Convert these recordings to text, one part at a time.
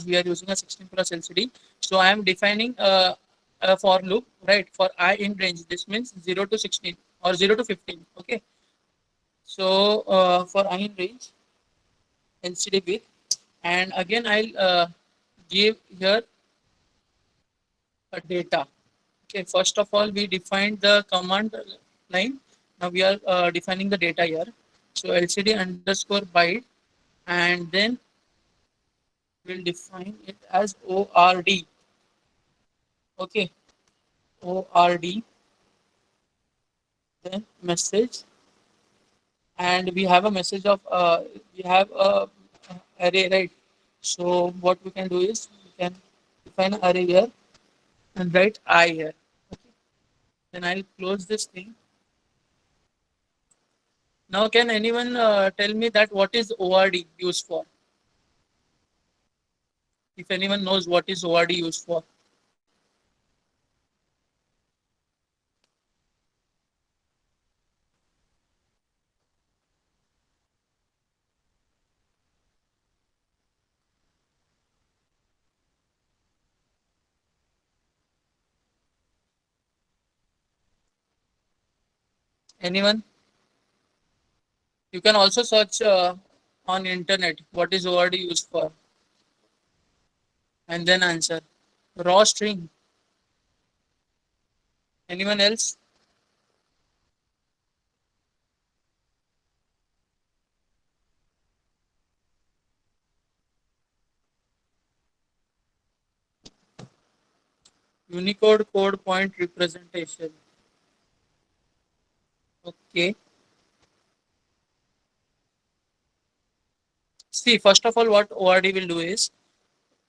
we are using a 16 plus LCD. So I am defining a for loop, right, for I in range. This means 0 to 16 or 0 to 15. Okay. So for I in range, LCD width, and again I'll give here a data. Okay, first of all, we defined the command line. Now we are defining the data here. So LCD underscore byte, and then we'll define it as ORD. Okay, ORD, then message, and we have a message of we have a array, right? So what we can do is we can define an array here and write I here. Okay. Then I'll close this thing. Now, can anyone tell me that what is ORD used for? If anyone knows what is ORD used for. Anyone? You can also search on internet what is ORD used for and then answer. Raw string. Anyone else? Unicode code point representation. Okay. See, first of all, what ORD will do is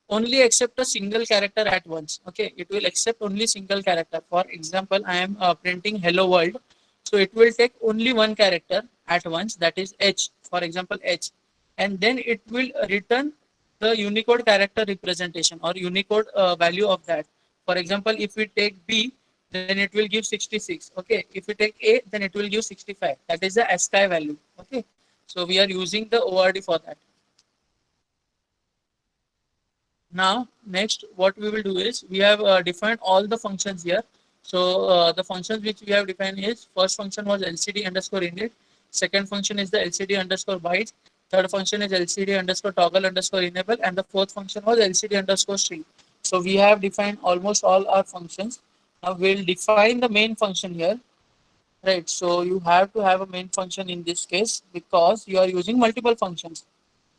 only accept a single character at once. Okay, it will accept only single character. For example, I am printing hello world, so it will take only one character at once, that is H, for example H, and then it will return the Unicode character representation or Unicode value of that. For example, if we take B, then it will give 66. Okay, if we take A, then it will give 65. That is the ASCII value. Okay, so we are using the ORD for that. Now, next, what we will do is we have defined all the functions here. So the functions which we have defined is first function was LCD underscore init. Second function is the LCD underscore bytes. Third function is LCD underscore toggle underscore enable. And the fourth function was LCD underscore string. So we have defined almost all our functions. Now we'll define the main function here. Right. So you have to have a main function in this case because you are using multiple functions.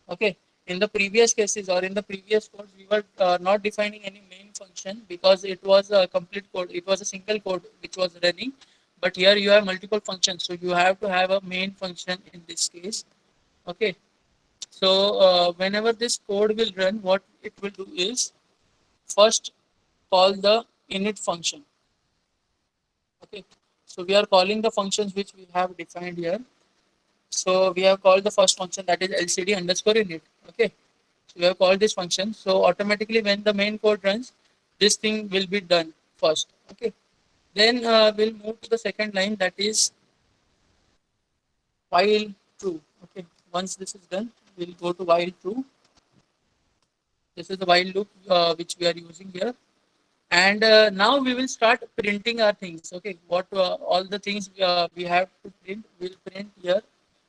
Okay. In the previous cases or in the previous codes, we were not defining any main function because it was a complete code. It was a single code which was running. But here you have multiple functions. So you have to have a main function in this case. Okay. So whenever this code will run, what it will do is first call the init function. Okay. So we are calling the functions which we have defined here. So we have called the first function, that is LCD underscore init. Okay. So we have called this function. So automatically when the main code runs, this thing will be done first. Okay. Then we'll move to the second line, that is while true. Okay. Once this is done, we'll go to while true. This is the while loop which we are using here. And now we will start printing our things. Okay. What all the things we have to print, we'll print here.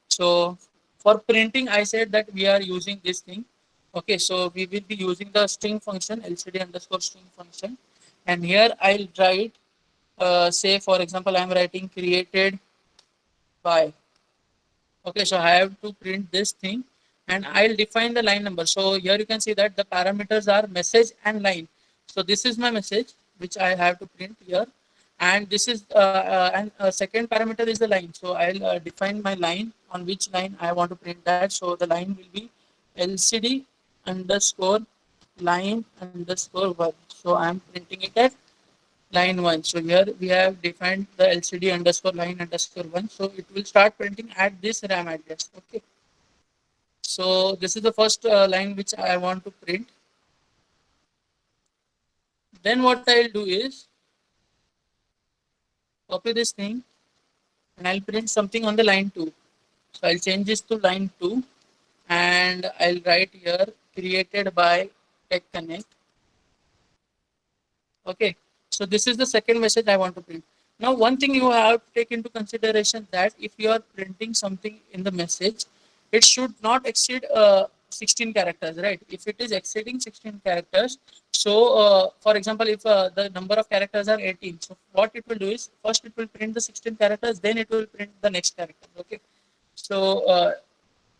So for printing, I said that we are using this thing. Okay, so we will be using the string function, LCD underscore string function. And here I'll write, say for example, I'm writing created by. Okay, so I have to print this thing and I'll define the line number. So here you can see that the parameters are message and line. So this is my message, which I have to print here. And this is, second parameter is the line. So I'll define my line on which line I want to print that. So the line will be LCD underscore line underscore 1. So I'm printing it at line 1. So here we have defined the LCD underscore line underscore 1. So it will start printing at this RAM address. Okay. So this is the first line which I want to print. Then what I'll do is copy this thing and I'll print something on the line 2. So I'll change this to line 2 and I'll write here created by Tech Connect. Okay, so this is the second message I want to print. Now, one thing you have to take into consideration that if you are printing something in the message, it should not exceed 16 characters, right? If it is exceeding 16 characters, so for example, if the number of characters are 18, so what it will do is first it will print the 16 characters, then it will print the next character. Okay, so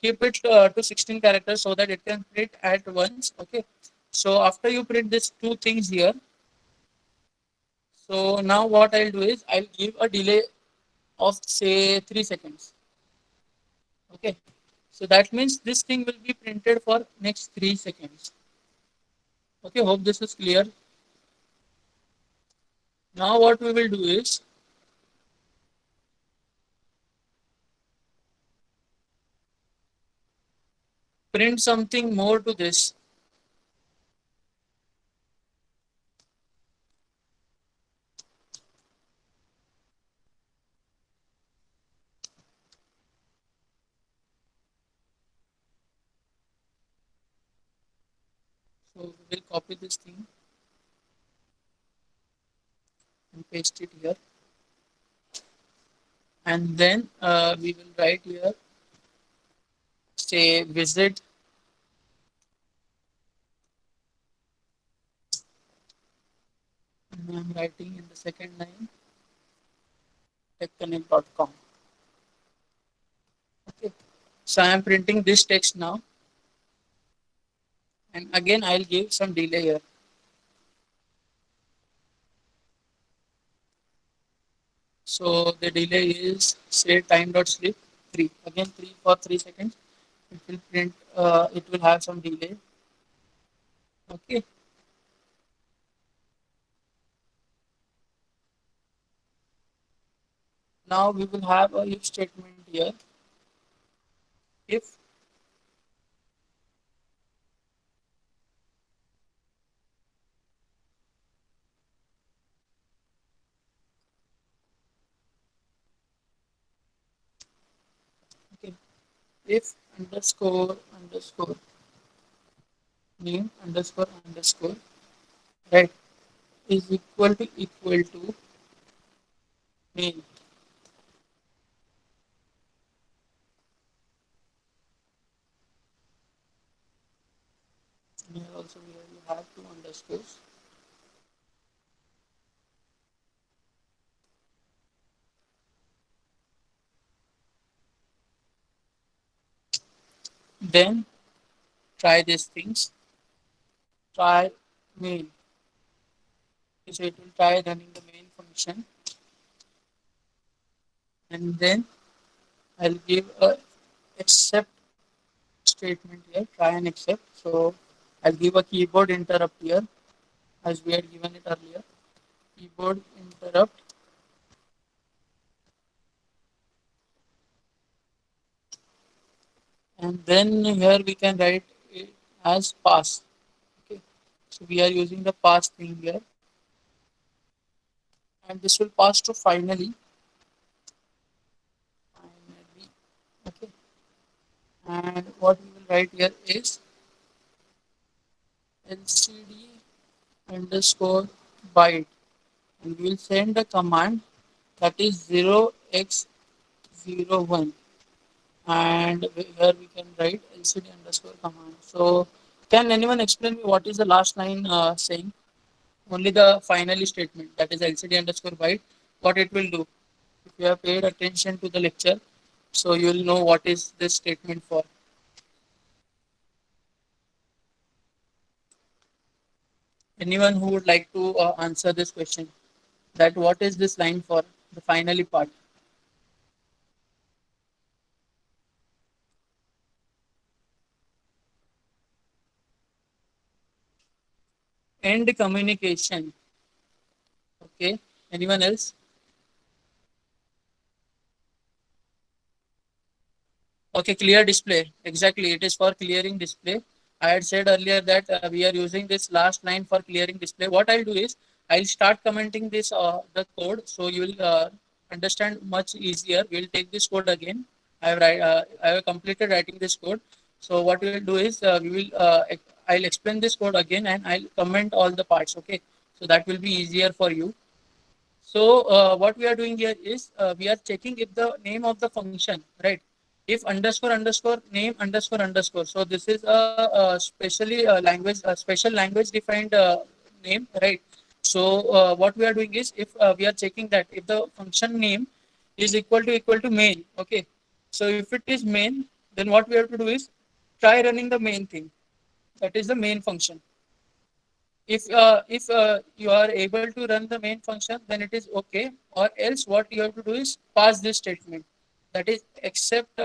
keep it to 16 characters so that it can print at once. Okay, so after you print these two things here, so now what I'll do is I'll give a delay of say 3 seconds. Okay. So that means this thing will be printed for next 3 seconds. Okay. Hope this is clear. Now what we will do is print something more to this. So we will copy this thing and paste it here. And then we will write here, say visit. And I'm writing in the second line techconnect.com. Okay. So I am printing this text now. And again, I'll give some delay here. So the delay is say time dot sleep 3. Again 3 for 3 seconds. It will print, it will have some delay. Okay. Now we will have a if statement here. If okay, if underscore underscore name underscore underscore right is equal to name. And here also we have two underscores. Then try these things. Try main. So it will try running the main function, and then I'll give a except statement here, try and accept. So I'll give a keyboard interrupt here as we had given it earlier. Keyboard interrupt, and then here we can write it as pass. Okay, so we are using the pass thing here, and this will pass to finally. Finally, okay, and what we will write here is lcd underscore byte, and we will send a command that is 0x01, and here we can write lcd underscore command. So can anyone explain me what is the last line saying? Only the finally statement, that is lcd underscore byte, what it will do. If you have paid attention to the lecture, so you will know what is this statement for. Anyone who would like to answer this question, that what is this line for, the finally part? End communication. Okay, anyone else? Okay, clear display. Exactly, it is for clearing display. I had said earlier that we are using this last line for clearing display. What I'll do is I'll start commenting this the code, so you will understand much easier. We'll take this code again. I have completed writing this code. So what we will do is we will I'll explain this code again and I'll comment all the parts. Okay, so that will be easier for you. So what we are doing here is we are checking if the name of the function, right? If underscore underscore name underscore underscore. So this is a specially language, a special language defined name, right? So what we are doing is if we are checking that if the function name is equal to main, okay. So if it is main, then what we have to do is try running the main thing. That is the main function. If you are able to run the main function, then it is okay, or else what you have to do is pass this statement, that is accept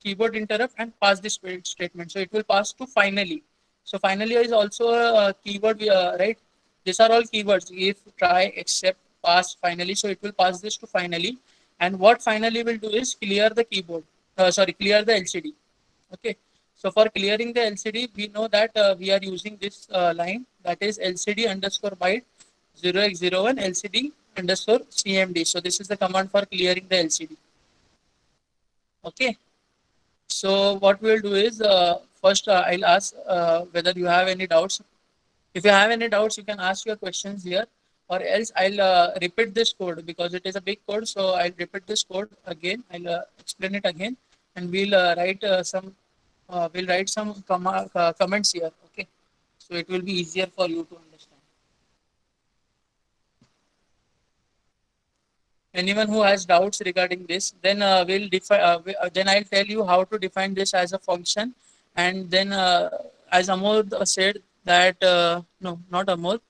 keyboard interrupt and pass this statement, so it will pass to finally. So finally is also a keyword, right? These are all keywords: if, try, accept, pass, finally. So it will pass this to finally, and what finally will do is clear the keyboard, sorry, clear the LCD. Okay. So for clearing the LCD, we know that we are using this line, that is LCD underscore byte 0x01 LCD underscore CMD. So this is the command for clearing the LCD. Okay. So what we'll do is first I'll ask whether you have any doubts. If you have any doubts, you can ask your questions here, or else I'll repeat this code because it is a big code. So I'll repeat this code again. I'll explain it again, and we'll write some comments here. Okay, so it will be easier for you to understand. Anyone who has doubts regarding this, then we'll define. Then I'll tell you how to define this as a function, and then as Amod said that no, not Amod.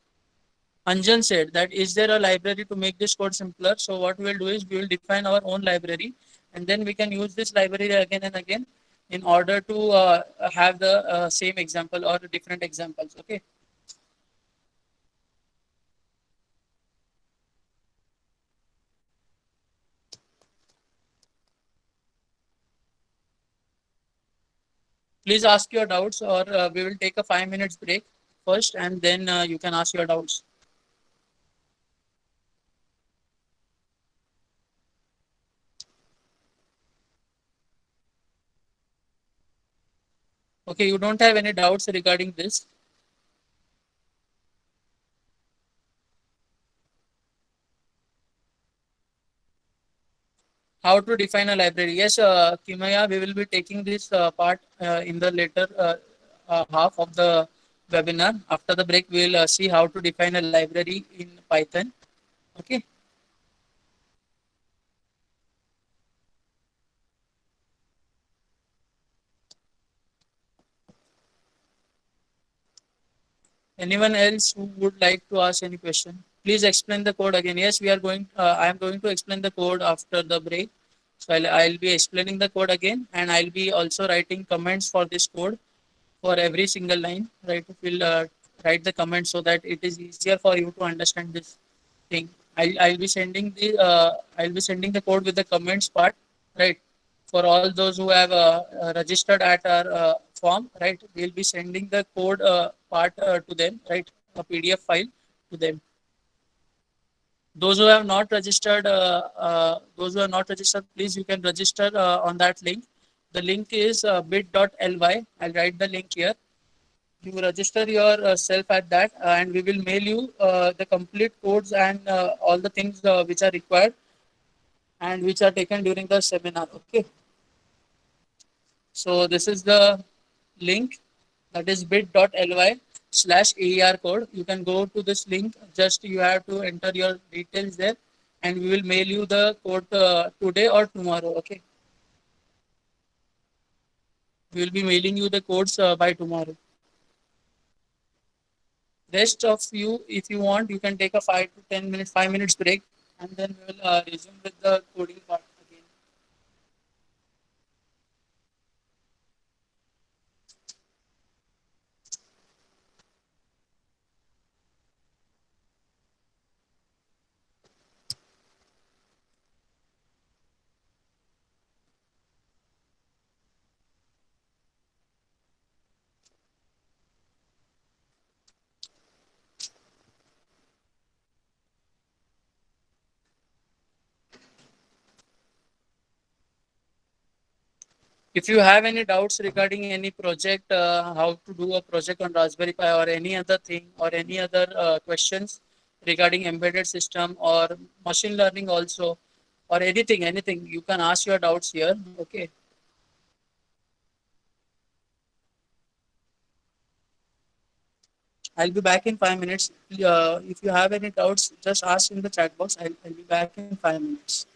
Anjan said that is there a library to make this code simpler? So what we will do is we will define our own library, and then we can use this library again and again in order to have the same example or different examples. Okay. Please ask your doubts, or we will take a 5 minutes break first, and then you can ask your doubts. Okay, you don't have any doubts regarding this. How to define a library? Yes, Kimaya, we will be taking this part in the later half of the webinar. After the break, we will see how to define a library in Python. Okay. Anyone else who would like to ask any question? Please explain the code again. Yes, we are going. I am going to explain the code after the break. So I'll be explaining the code again, and I'll be also writing comments for this code for every single line. Right? We'll write the comments so that it is easier for you to understand this thing. I'll be sending the code with the comments part, right? For all those who have registered at our form, right? We'll be sending the code part to them, right? A PDF file to them. Those who have not registered, please you can register on that link. The link is bit.ly. I'll write the link here. You register yourself at that, and we will mail you the complete codes and all the things which are required and which are taken during the seminar. Okay. So this is the link, that is bit.ly/AER code. You can go to this link. Just you have to enter your details there, and we will mail you the code today or tomorrow. Okay. We will be mailing you the codes by tomorrow. Rest of you, if you want, you can take a 5 minutes break, and then we will resume with the coding part again. If you have any doubts regarding any project, how to do a project on Raspberry Pi or any other thing or any other questions regarding embedded system or machine learning also or anything, you can ask your doubts here. Okay. I'll be back in 5 minutes. If you have any doubts, just ask in the chat box. I'll be back in 5 minutes.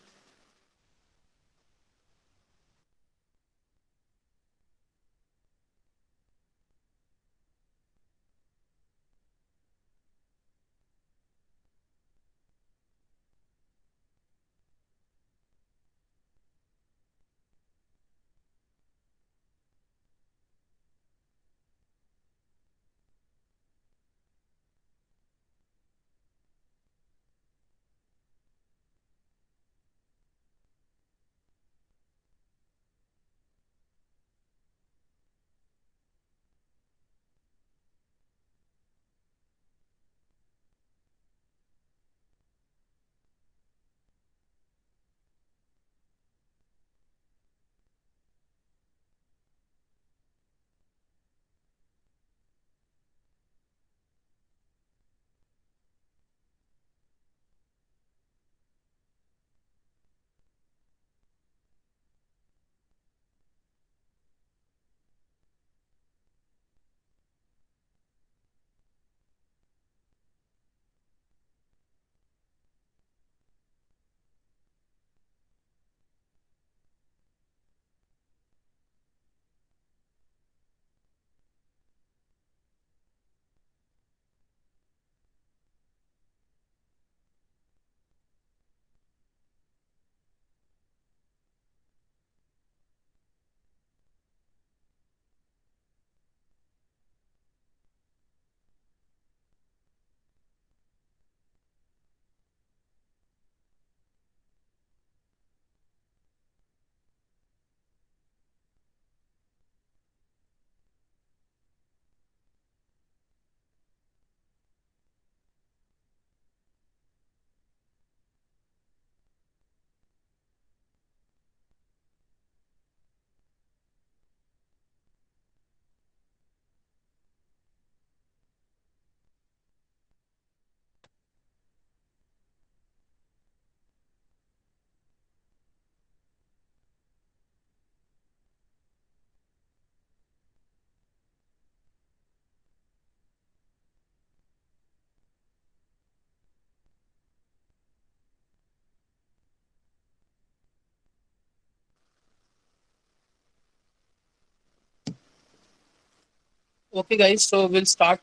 Okay, guys. So we'll start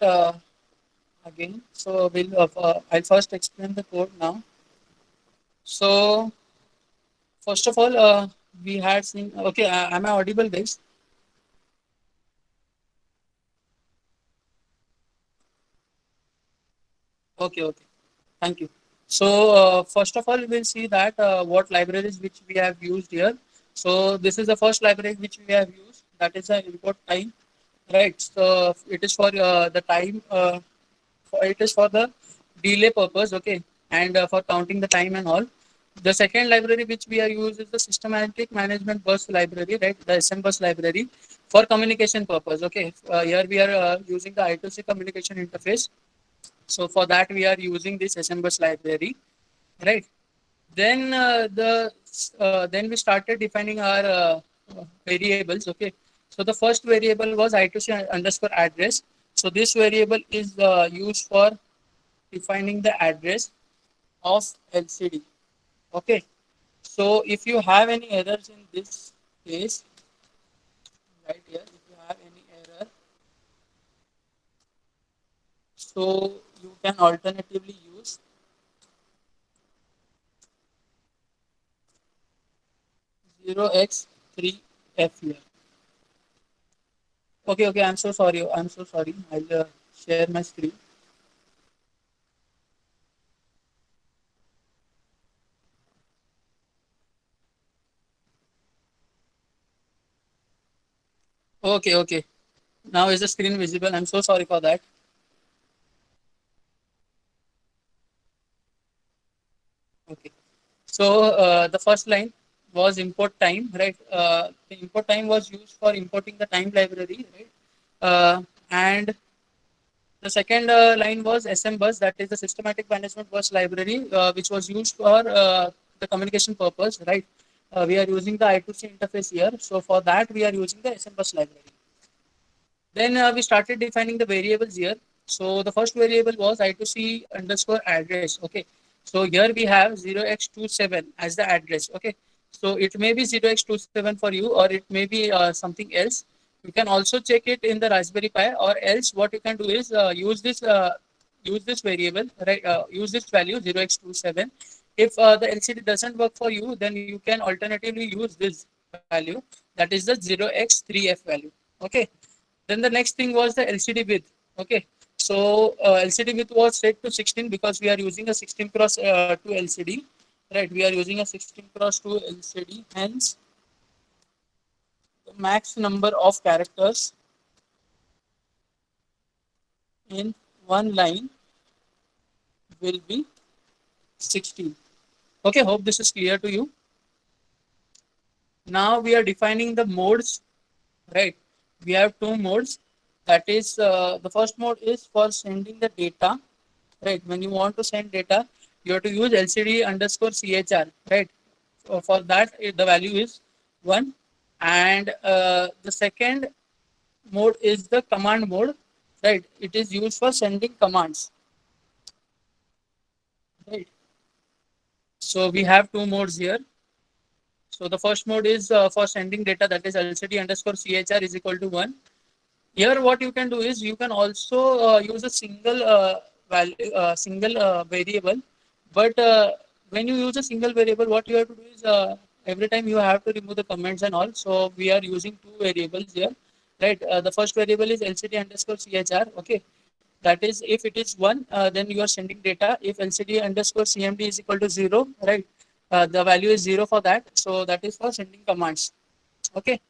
again. So I'll first explain the code now. So first of all, we had seen. Okay, am I audible, guys? Okay, okay. Thank you. So first of all, we'll see that what libraries which we have used here. So this is the first library which we have used. That is the import time, right? So it is for the time. It is for the delay purpose, okay, and for counting the time and all. The second library which we are used is the systematic management bus library, right? The SM bus library for communication purpose, okay. Here we are using the I2C communication interface. So for that we are using this SMBus library, right? Then we started defining our variables. Okay, so the first variable was I2C underscore address. So this variable is used for defining the address of LCD. Okay, so if you have any errors in this case, right here, if you have any error, so you can alternatively use 0x3F here. Okay, okay. I'm so sorry. I'm so sorry. I'll share my screen. Okay, okay. Now is the screen visible? I'm so sorry for that. Okay. So the first line. was import time, right? The import time was used for importing the time library, right? And the second line was SM bus, that is the systematic management bus library, which was used for the communication purpose, right? We are using the I2C interface here, so for that we are using the SM bus library. Then we started defining the variables here. So the first variable was I2C underscore address. Okay. So here we have 0x27 as the address. Okay. So it may be 0x27 for you, or it may be something else. You can also check it in the Raspberry Pi, or else what you can do is use this variable, right? Use this value 0x27. If the LCD doesn't work for you, then you can alternatively use this value, that is the 0x3f value. Okay. Then the next thing was the LCD width. Okay. So LCD width was set to 16 because we are using a 16 cross 2 LCD. Right. We are using a 16 cross 2 LCD. Hence, the max number of characters in one line will be 16. Okay. Hope this is clear to you. Now we are defining the modes, right? We have two modes. That is, the first mode is for sending the data, right? When you want to send data, you have to use LCD underscore CHR, right? For that, the value is 1. And the second mode is the command mode, right? It is used for sending commands, right? So we have two modes here. So the first mode is for sending data, that is LCD underscore CHR is equal to 1. Here, what you can do is you can also use a single value, single variable. But when you use a single variable, what you have to do is every time you have to remove the comments and all. So we are using two variables here, right? The first variable is LCD underscore CHR. Okay, that is if it is 1, then you are sending data. If LCD underscore CMD is equal to 0, right? The value is 0 for that. So that is for sending commands. Okay.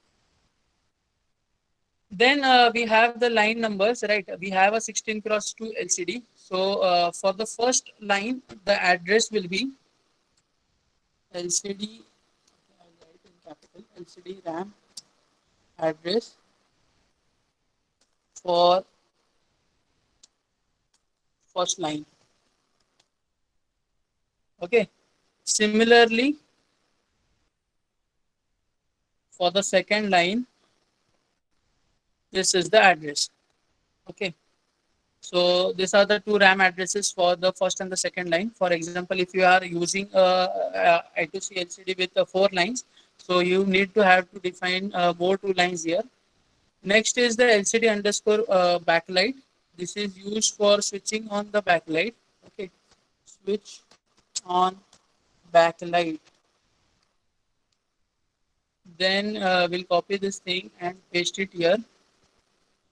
Then we have the line numbers, right? We have a 16 cross 2 LCD. So for the first line, the address will be LCD, I'll write in capital, LCD RAM address for first line. Okay. Similarly, for the second line, this is the address. Okay. So these are the two RAM addresses for the first and the second line. For example, if you are using I2C LCD with 4 lines, so you need to have to define more 2 lines here. Next is the LCD underscore backlight. This is used for switching on the backlight. Okay, switch on backlight. Then we'll copy this thing and paste it here.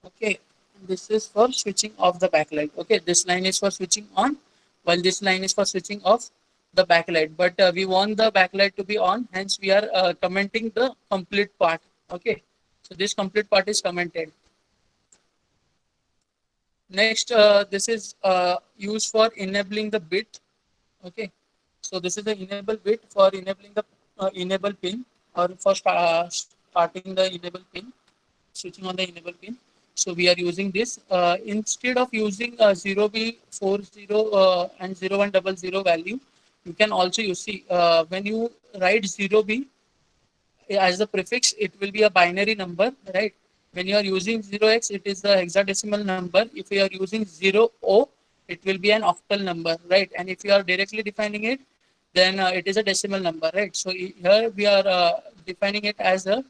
Okay, this is for switching off the backlight. Okay, this line is for switching on, while this line is for switching off the backlight. But we want the backlight to be on, hence we are commenting the complete part. Okay, so this complete part is commented. Next, this is used for enabling the bit. Okay, so this is the enable bit for enabling the enable pin, or for starting the enable pin, switching on the enable pin. So we are using this instead of using 0B40 and 0100 value. You can also use, see, when you write 0B as the prefix, it will be a binary number, right? When you are using 0x, it is the hexadecimal number. If you are using 0O, it will be an octal number, right? And if you are directly defining it, then it is a decimal number, right? So here we are defining it as a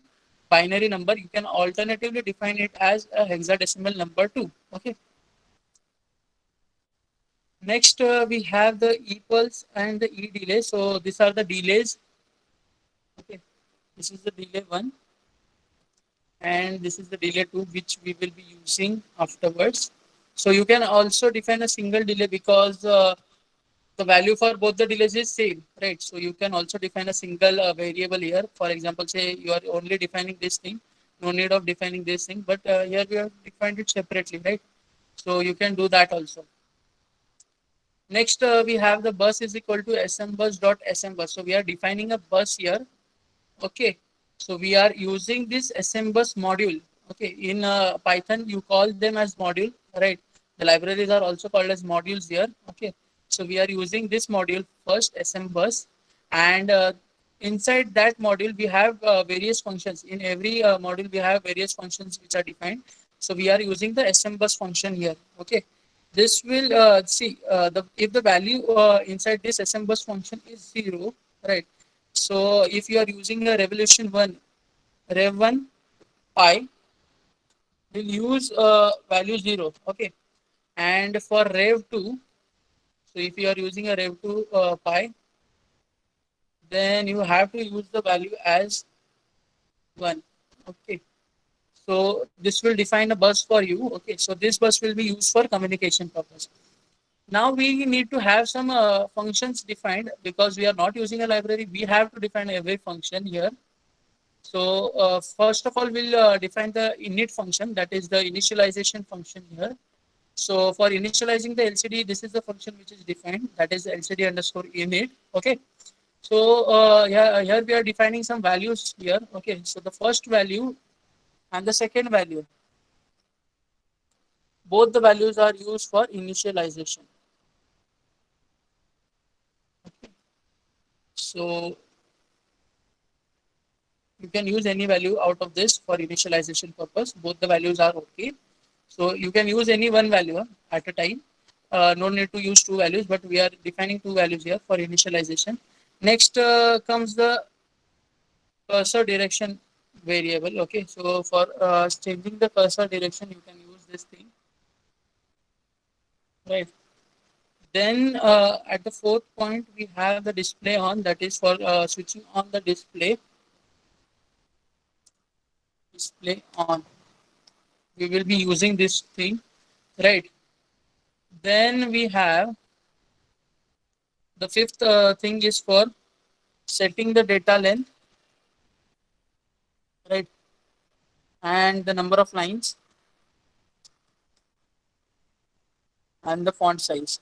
binary number. You can alternatively define it as a hexadecimal number too. Okay. Next, we have the E pulse and the E delay. So these are the delays. Okay. This is the delay 1, and this is the delay 2, which we will be using afterwards. So you can also define a single delay because the value for both the delays is same, right? So you can also define a single variable here. For example, say you are only defining this thing, no need of defining this thing, but here we have defined it separately, right? So you can do that also. Next, we have the bus is equal to smbus dot smbus. So we are defining a bus here. Okay, so we are using this SMBus module. Okay, in Python you call them as module, right? The libraries are also called as modules here. Okay, so we are using this module first, SMBus, and inside that module we have various functions. In every module we have various functions which are defined. So we are using the SMBus function here. Okay, this will see the if the value inside this SMBus function is zero, right? So if you are using a Revolution 1, Rev 1 pi will use value 0. Okay. And for Rev 2, so if you are using a Rev 2 pi, then you have to use the value as 1. Okay. So this will define a bus for you. Okay. So this bus will be used for communication purpose. Now we need to have some functions defined because we are not using a library. We have to define every function here. So first of all, we'll define the init function, that is the initialization function here. So for initializing the LCD, this is the function which is defined, that is LCD underscore init. Okay. So here we are defining some values here. Okay. So the first value and the second value, both the values are used for initialization. So you can use any value out of this for initialization purpose. Both the values are okay. So you can use any one value at a time. No need to use two values, but we are defining two values here for initialization. Next comes the cursor direction variable. Okay, so for changing the cursor direction, you can use this thing, right? Then at the fourth point, we have the display on, that is for switching on the display on. We will be using this thing, right? Then we have the fifth thing is for setting the data length, right? And the number of lines and the font size.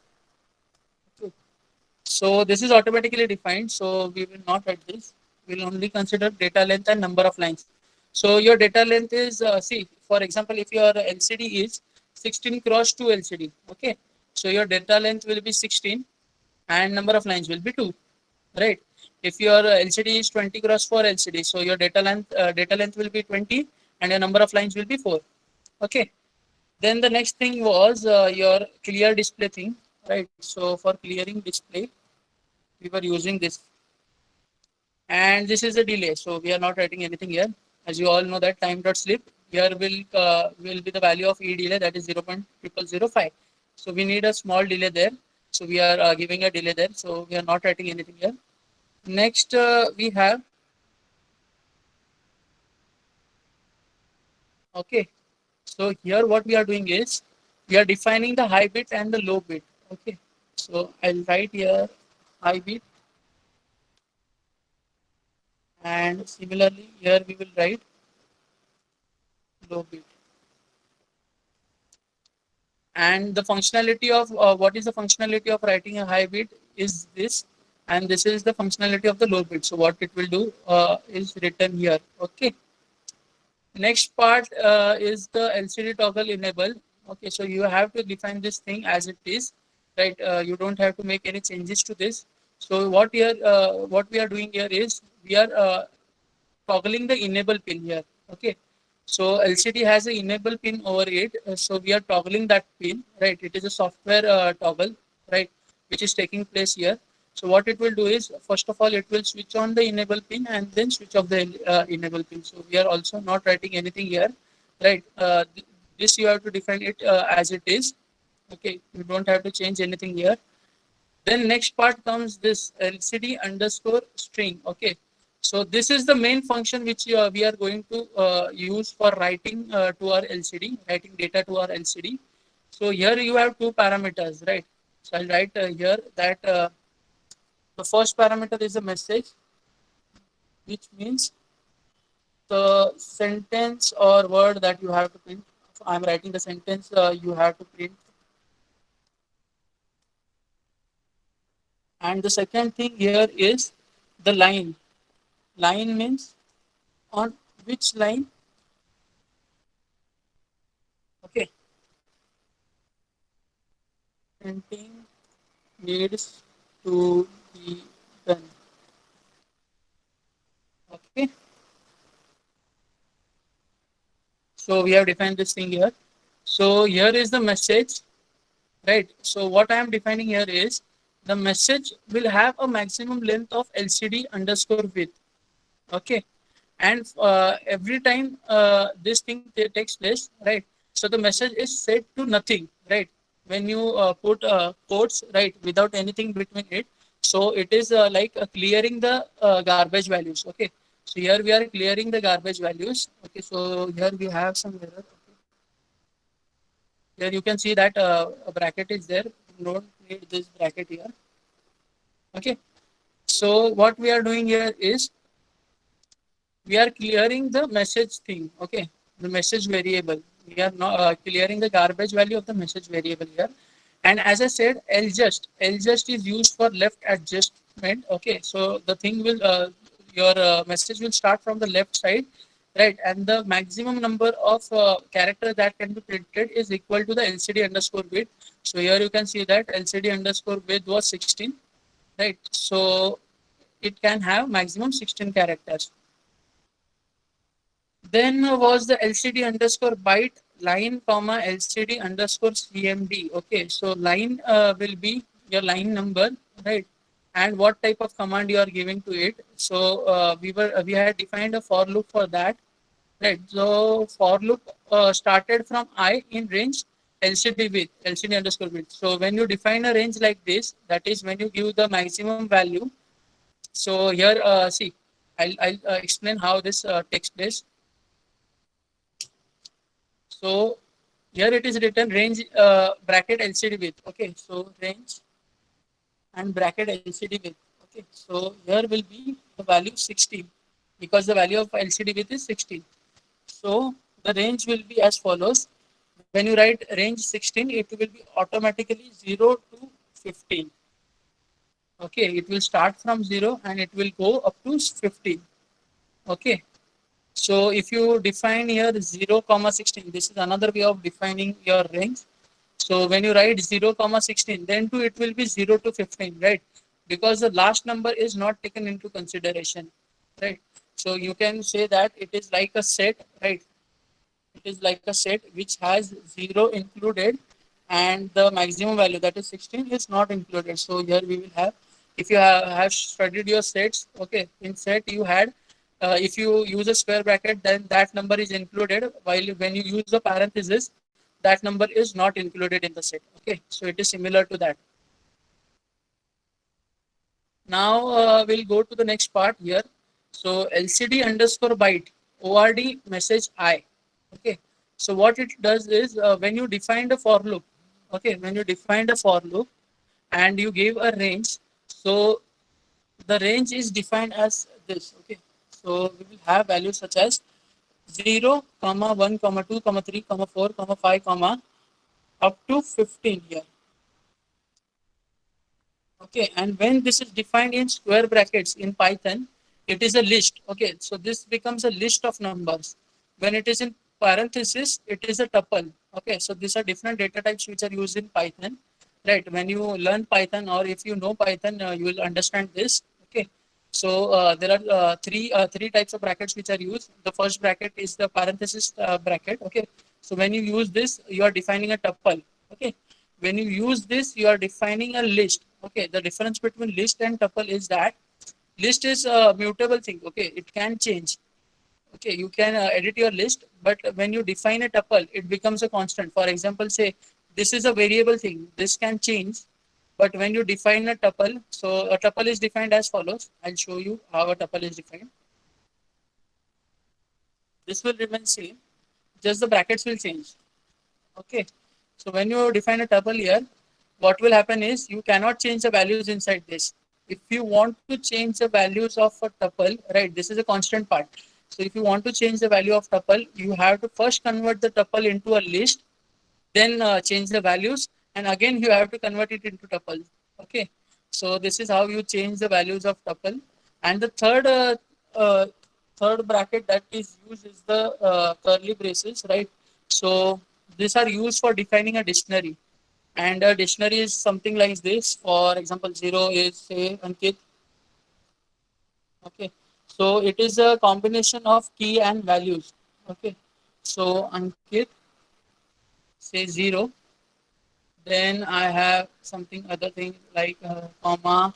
Okay. So this is automatically defined. So we will not write this. We'll only consider data length and number of lines. So your data length is, see, for example, if your LCD is 16 cross 2 LCD, okay. So your data length will be 16 and number of lines will be 2, right? If your LCD is 20 cross 4 LCD, so your data length will be 20 and your number of lines will be 4. Okay. Then the next thing was your clear display thing, right? So for clearing display, we were using this, and this is a delay. So we are not writing anything here. As you all know that time dot slip here will be the value of e delay, that is 0.0005. So we need a small delay there. So we are giving a delay there. So we are not writing anything here. Next we have, okay. So here what we are doing is we are defining the high bit and the low bit. Okay. So I'll write here high bit, and similarly here we will write low bit. And the functionality of what is the functionality of writing a high bit is this, and this is the functionality of the low bit. So what it will do is written here. Okay. Next part is the LCD toggle enable. Okay, so you have to define this thing as it is, right? You don't have to make any changes to this. So what we are doing here is we are toggling the enable pin here. Okay, so LCD has an enable pin over it. So we are toggling that pin, right? It is a software toggle, right, which is taking place here. So what it will do is, first of all, it will switch on the enable pin and then switch off the enable pin. So we are also not writing anything here, right? This you have to define it as it is. Okay, you don't have to change anything here. Then next part comes this LCD underscore string. Okay, so this is the main function which we are going to use for writing to our LCD, writing data to our LCD. So here you have two parameters, right? So I'll write here that the first parameter is a message, which means the sentence or word that you have to print. So I'm writing the sentence you have to print. And the second thing here is the line. Line means on which line? Okay. Printing needs to be done. Okay. So we have defined this thing here. So here is the message, right? So what I am defining here is the message will have a maximum length of LCD underscore width. Okay. And every time this thing takes place, right? So the message is set to nothing, right? When you put quotes, right, without anything between it, so it is like clearing the garbage values. Okay. So here we are clearing the garbage values. Okay. So here we have some error. Okay. Here you can see that a bracket is there. Don't need this bracket here. Okay. So what we are doing here is we are clearing the message thing. Okay. The message variable. We are not clearing the garbage value of the message variable here. And as I said, L just is used for left adjustment. Okay. So the thing will, your message will start from the left side, right? And the maximum number of character that can be printed is equal to the LCD underscore width. So here you can see that LCD underscore width was 16, right? So it can have maximum 16 characters. Then was the LCD underscore byte line comma LCD underscore CMD. Okay, so line will be your line number, right? And what type of command you are giving to it. So we had defined a for loop for that, right? So for loop started from I in range LCD width, LCD underscore width. So when you define a range like this, that is when you give the maximum value. So here, see, I'll explain how this takes place. So here it is written range bracket LCD width. Okay, so range and bracket LCD width. Okay, so here will be the value 16 because the value of LCD width is 16. So the range will be as follows. When you write range 16, it will be automatically 0 to 15. Okay, it will start from 0 and it will go up to 15. Okay, so if you define here 0 comma 16, this is another way of defining your range. So when you write 0 comma 16, then too it will be 0 to 15, right? Because the last number is not taken into consideration, right? So you can say that it is like a set, right? It is like a set which has 0 included and the maximum value, that is 16, is not included. So here we will have, if you have studied your sets, okay, in set you had, if you use a square bracket, then that number is included, while when you use a parenthesis, that number is not included in the set. Okay, so it is similar to that. Now we'll go to the next part here. So LCD underscore byte ORD message I. Okay. So what it does is when you define the for loop, okay, when you define the for loop and you give a range, so the range is defined as this. Okay. So we will have values such as 0, comma 1, comma 2, comma 3, comma 4, comma 5, comma up to 15 here. Okay, and when this is defined in square brackets in Python, it is a list. Okay, so this becomes a list of numbers. When it is in parenthesis, it is a tuple. Okay, so these are different data types which are used in Python. Right, when you learn Python or if you know Python, you will understand this. Okay, so there are three types of brackets which are used. The first bracket is the parenthesis bracket. Okay, so when you use this, you are defining a tuple. Okay, when you use this, you are defining a list. Okay, the difference between list and tuple is that list is a mutable thing. Okay, it can change. Okay, you can edit your list, but when you define a tuple, it becomes a constant. For example, say this is a variable thing, this can change, but when you define a tuple, so a tuple is defined as follows. I'll show you how a tuple is defined. This will remain same, just the brackets will change. Okay, so when you define a tuple here, what will happen is you cannot change the values inside this. If you want to change the values of a tuple, right, this is a constant part. So if you want to change the value of tuple, you have to first convert the tuple into a list, then change the values, and again you have to convert it into tuple. Okay, so this is how you change the values of tuple. And the third uh, third bracket that is used is the curly braces, right? So these are used for defining a dictionary, and a dictionary is something like this. For example, zero is say Ankit. Okay, so it is a combination of key and values. Okay, so Ankit say zero, then I have something other thing like comma.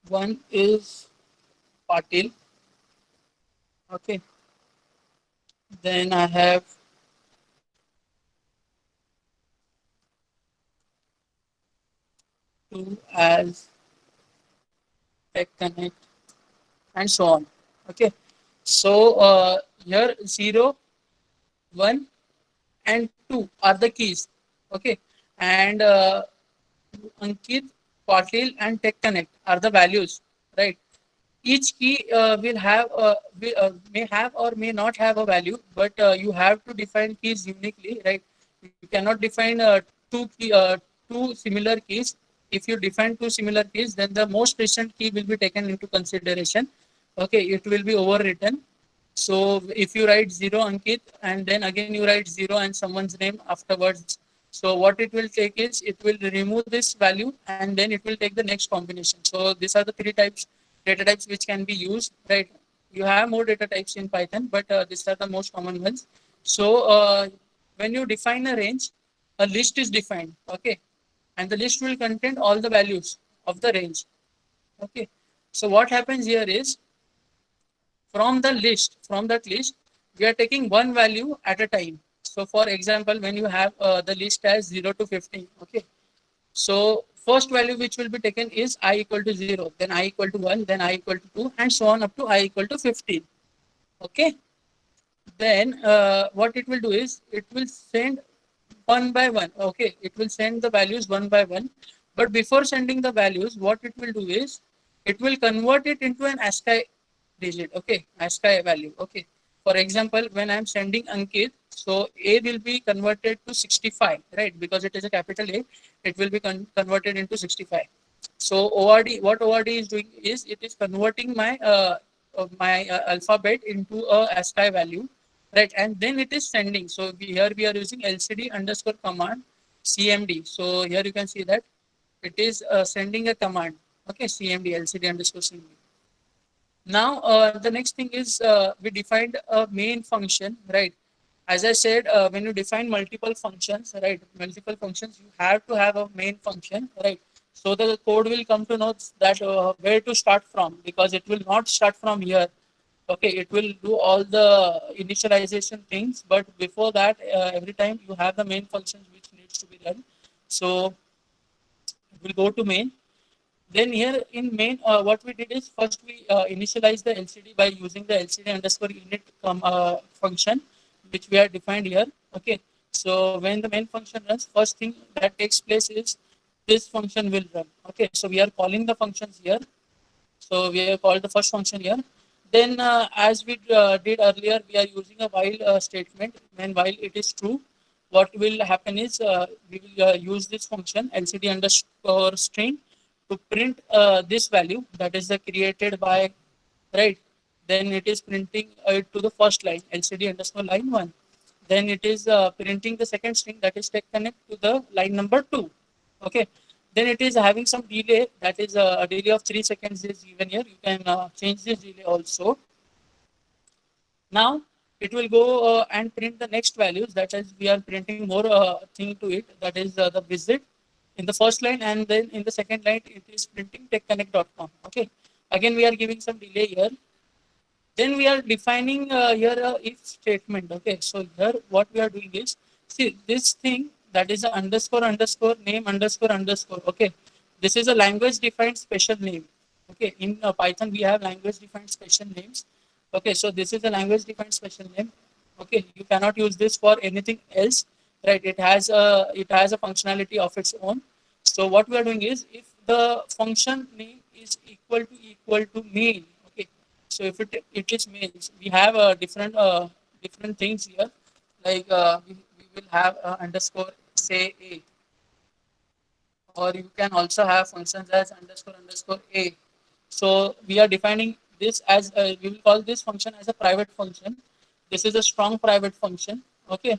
One is Patil. Okay, then I have two as Tech Connect and so on. Okay, so here zero, one, and two are the keys. Okay, and Ankit, Patil, and Tech Connect are the values, right? Each key may have or may not have a value, but you have to define keys uniquely, right? You cannot define two similar keys. If you define two similar keys, then the most recent key will be taken into consideration. Okay, it will be overwritten. So if you write zero Ankit and then again you write zero and someone's name afterwards, so what it will take is it will remove this value and then it will take the next combination. So these are the three types data types which can be used, right? You have more data types in Python, but these are the most common ones. So when you define a range, a list is defined, okay, and the list will contain all the values of the range. Okay, so what happens here is from that list we are taking one value at a time. So for example, when you have the list as 0 to 15, okay, so first value which will be taken is I equal to 0, then I equal to 1, then I equal to 2, and so on up to I equal to 15. Okay, then what it will do is it will send one by one. Okay, it will send the values one by one, but before sending the values, what it will do is it will convert it into an ASCII digit. Okay, ASCII value. Okay, for example, when I'm sending Ankit, so A will be converted to 65, right? Because it is a capital A, it will be converted into 65. So ORD, what ORD is doing is it is converting my alphabet into a ASCII value, right? And then it is sending. So here we are using LCD underscore command CMD. So here you can see that it is sending a command. Okay, CMD LCD underscore CMD. Now, the next thing is we defined a main function, right? As I said, when you define multiple functions, right? Multiple functions, you have to have a main function, right? So the code will come to know that where to start from, because it will not start from here. Okay, it will do all the initialization things, but before that, every time you have the main functions which needs to be done. So we'll go to main. Then here in main, what we did is first we initialize the LCD by using the LCD underscore init function, which we have defined here. Okay. So when the main function runs, first thing that takes place is this function will run. Okay. So we are calling the functions here. So we have called the first function here. Then as we did earlier, we are using a while statement. When while it is true, what will happen is we will use this function LCD underscore string to print this value that is created by, right. Then it is printing it to the first line LCD underscore line 1. Then it is printing the second string that is tech connect to the line number 2. Okay, then it is having some delay, that is a delay of 3 seconds is given here. You can change this delay also. Now it will go and print the next values, that is we are printing more thing to it, that is the visit in the first line, and then in the second line it is printing techconnect.com. Okay, again we are giving some delay here. Then we are defining here a if statement. Okay, so here what we are doing is, see this thing that is a underscore underscore name underscore underscore. Okay, this is a language defined special name. Okay, in Python we have language defined special names. Okay, so this is a language defined special name. Okay, you cannot use this for anything else, right? It has a functionality of its own. So what we are doing is, if the function name is equal to main. Okay, so if it is mains, we have different things here. Like we will have underscore say a, or you can also have functions as underscore underscore a. So we are defining this as we will call this function as a private function. This is a strong private function. Okay.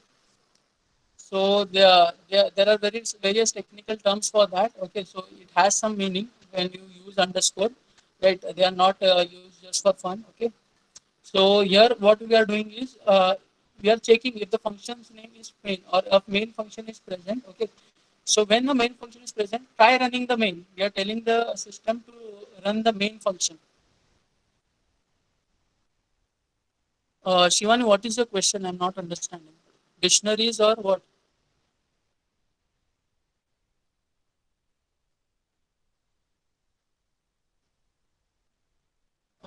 So there are various technical terms for that. Okay. So it has some meaning when you use underscore, right? They are not used just for fun. Okay. So here what we are doing is we are checking if the function's name is main or a main function is present. Okay. So when the main function is present, try running the main. We are telling the system to run the main function. Shivani, what is your question? I'm not understanding. Dictionaries or what?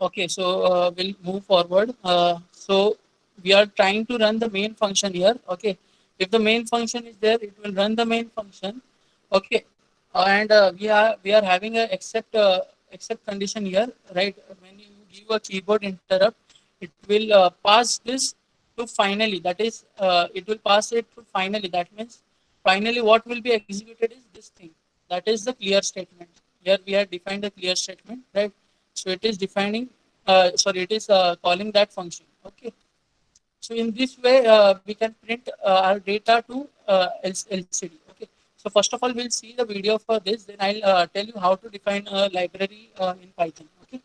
Okay, so we'll move forward. So we are trying to run the main function here. Okay, if the main function is there, it will run the main function. Okay, and we are having a except condition here, right? When you give a keyboard interrupt, it will pass this to finally. That is, it will pass it to finally. That means finally what will be executed is this thing. That is the clear statement. Here we have defined a clear statement, right? So it is defining, sorry, it is calling that function. Okay. So in this way, we can print our data to LCD. Okay. So first of all, we'll see the video for this. Then I'll tell you how to define a library in Python. Okay.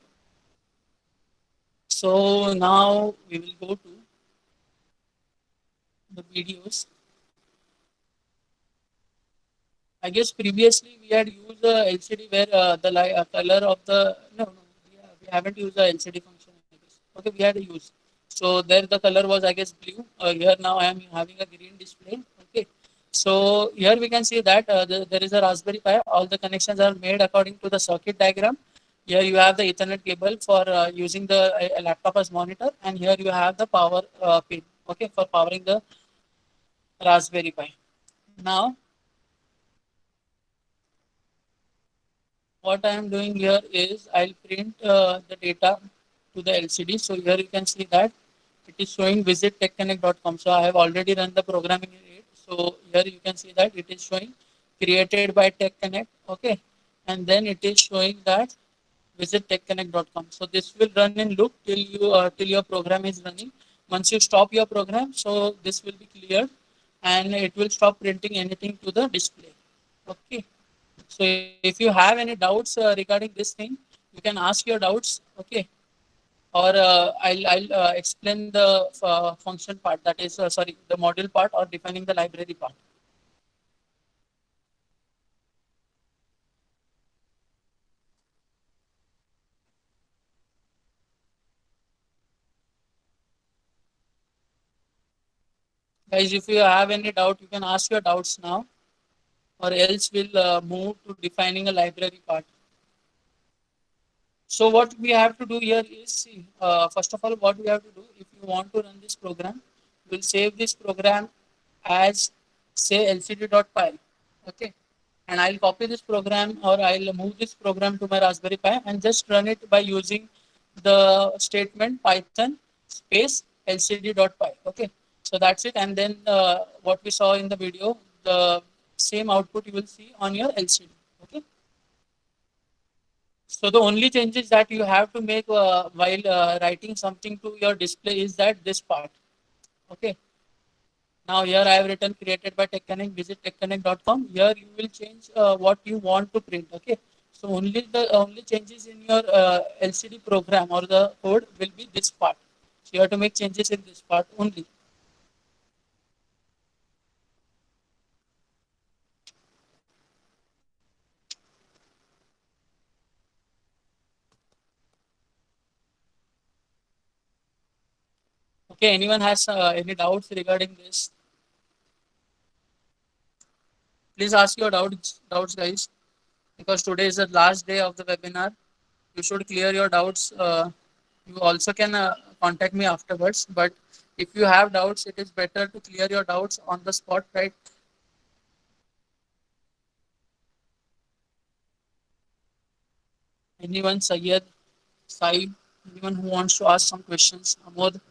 So now we will go to the videos. I guess previously we had used the LCD where the color of the no, we haven't used the LCD function. I guess. Okay, we had used. So there the color was I guess blue. Here now I am having a green display. Okay. So here we can see that there is a Raspberry Pi. All the connections are made according to the circuit diagram. Here you have the Ethernet cable for using the laptop as monitor, and here you have the power pin. Okay, for powering the Raspberry Pi. Now what I am doing here is I'll print the data to the LCD. So here you can see that it is showing visit techconnect.com. So I have already run the programming in it. So here you can see that it is showing created by TechConnect. Okay. And then it is showing that visit techconnect.com. So this will run in loop till your program is running. Once you stop your program, so this will be cleared and it will stop printing anything to the display. Okay. So if you have any doubts regarding this thing, you can ask your doubts, okay? Or I'll explain the function part, that is, sorry, the module part or defining the library part. Guys, if you have any doubt, you can ask your doubts now, or else we'll move to defining a library part. So what we have to do here is, see, first of all, what we have to do, if you want to run this program, we'll save this program as, say, lcd.py. Okay. And I'll copy this program or I'll move this program to my Raspberry Pi and just run it by using the statement Python space lcd.py. Okay. So that's it. And then what we saw in the video, the same output you will see on your LCD. Okay. So the only changes that you have to make while writing something to your display is that this part. Okay. Now here I have written created by TechConnect, visit techconnect.com. Here you will change what you want to print. Okay. So only the only changes in your LCD program or the code will be this part. So you have to make changes in this part only. Okay. Anyone has any doubts regarding this? Please ask your doubts, guys, because today is the last day of the webinar. You should clear your doubts. You also can contact me afterwards, but if you have doubts, it is better to clear your doubts on the spot, right? Anyone, Sayed, Saib, anyone who wants to ask some questions? Amod,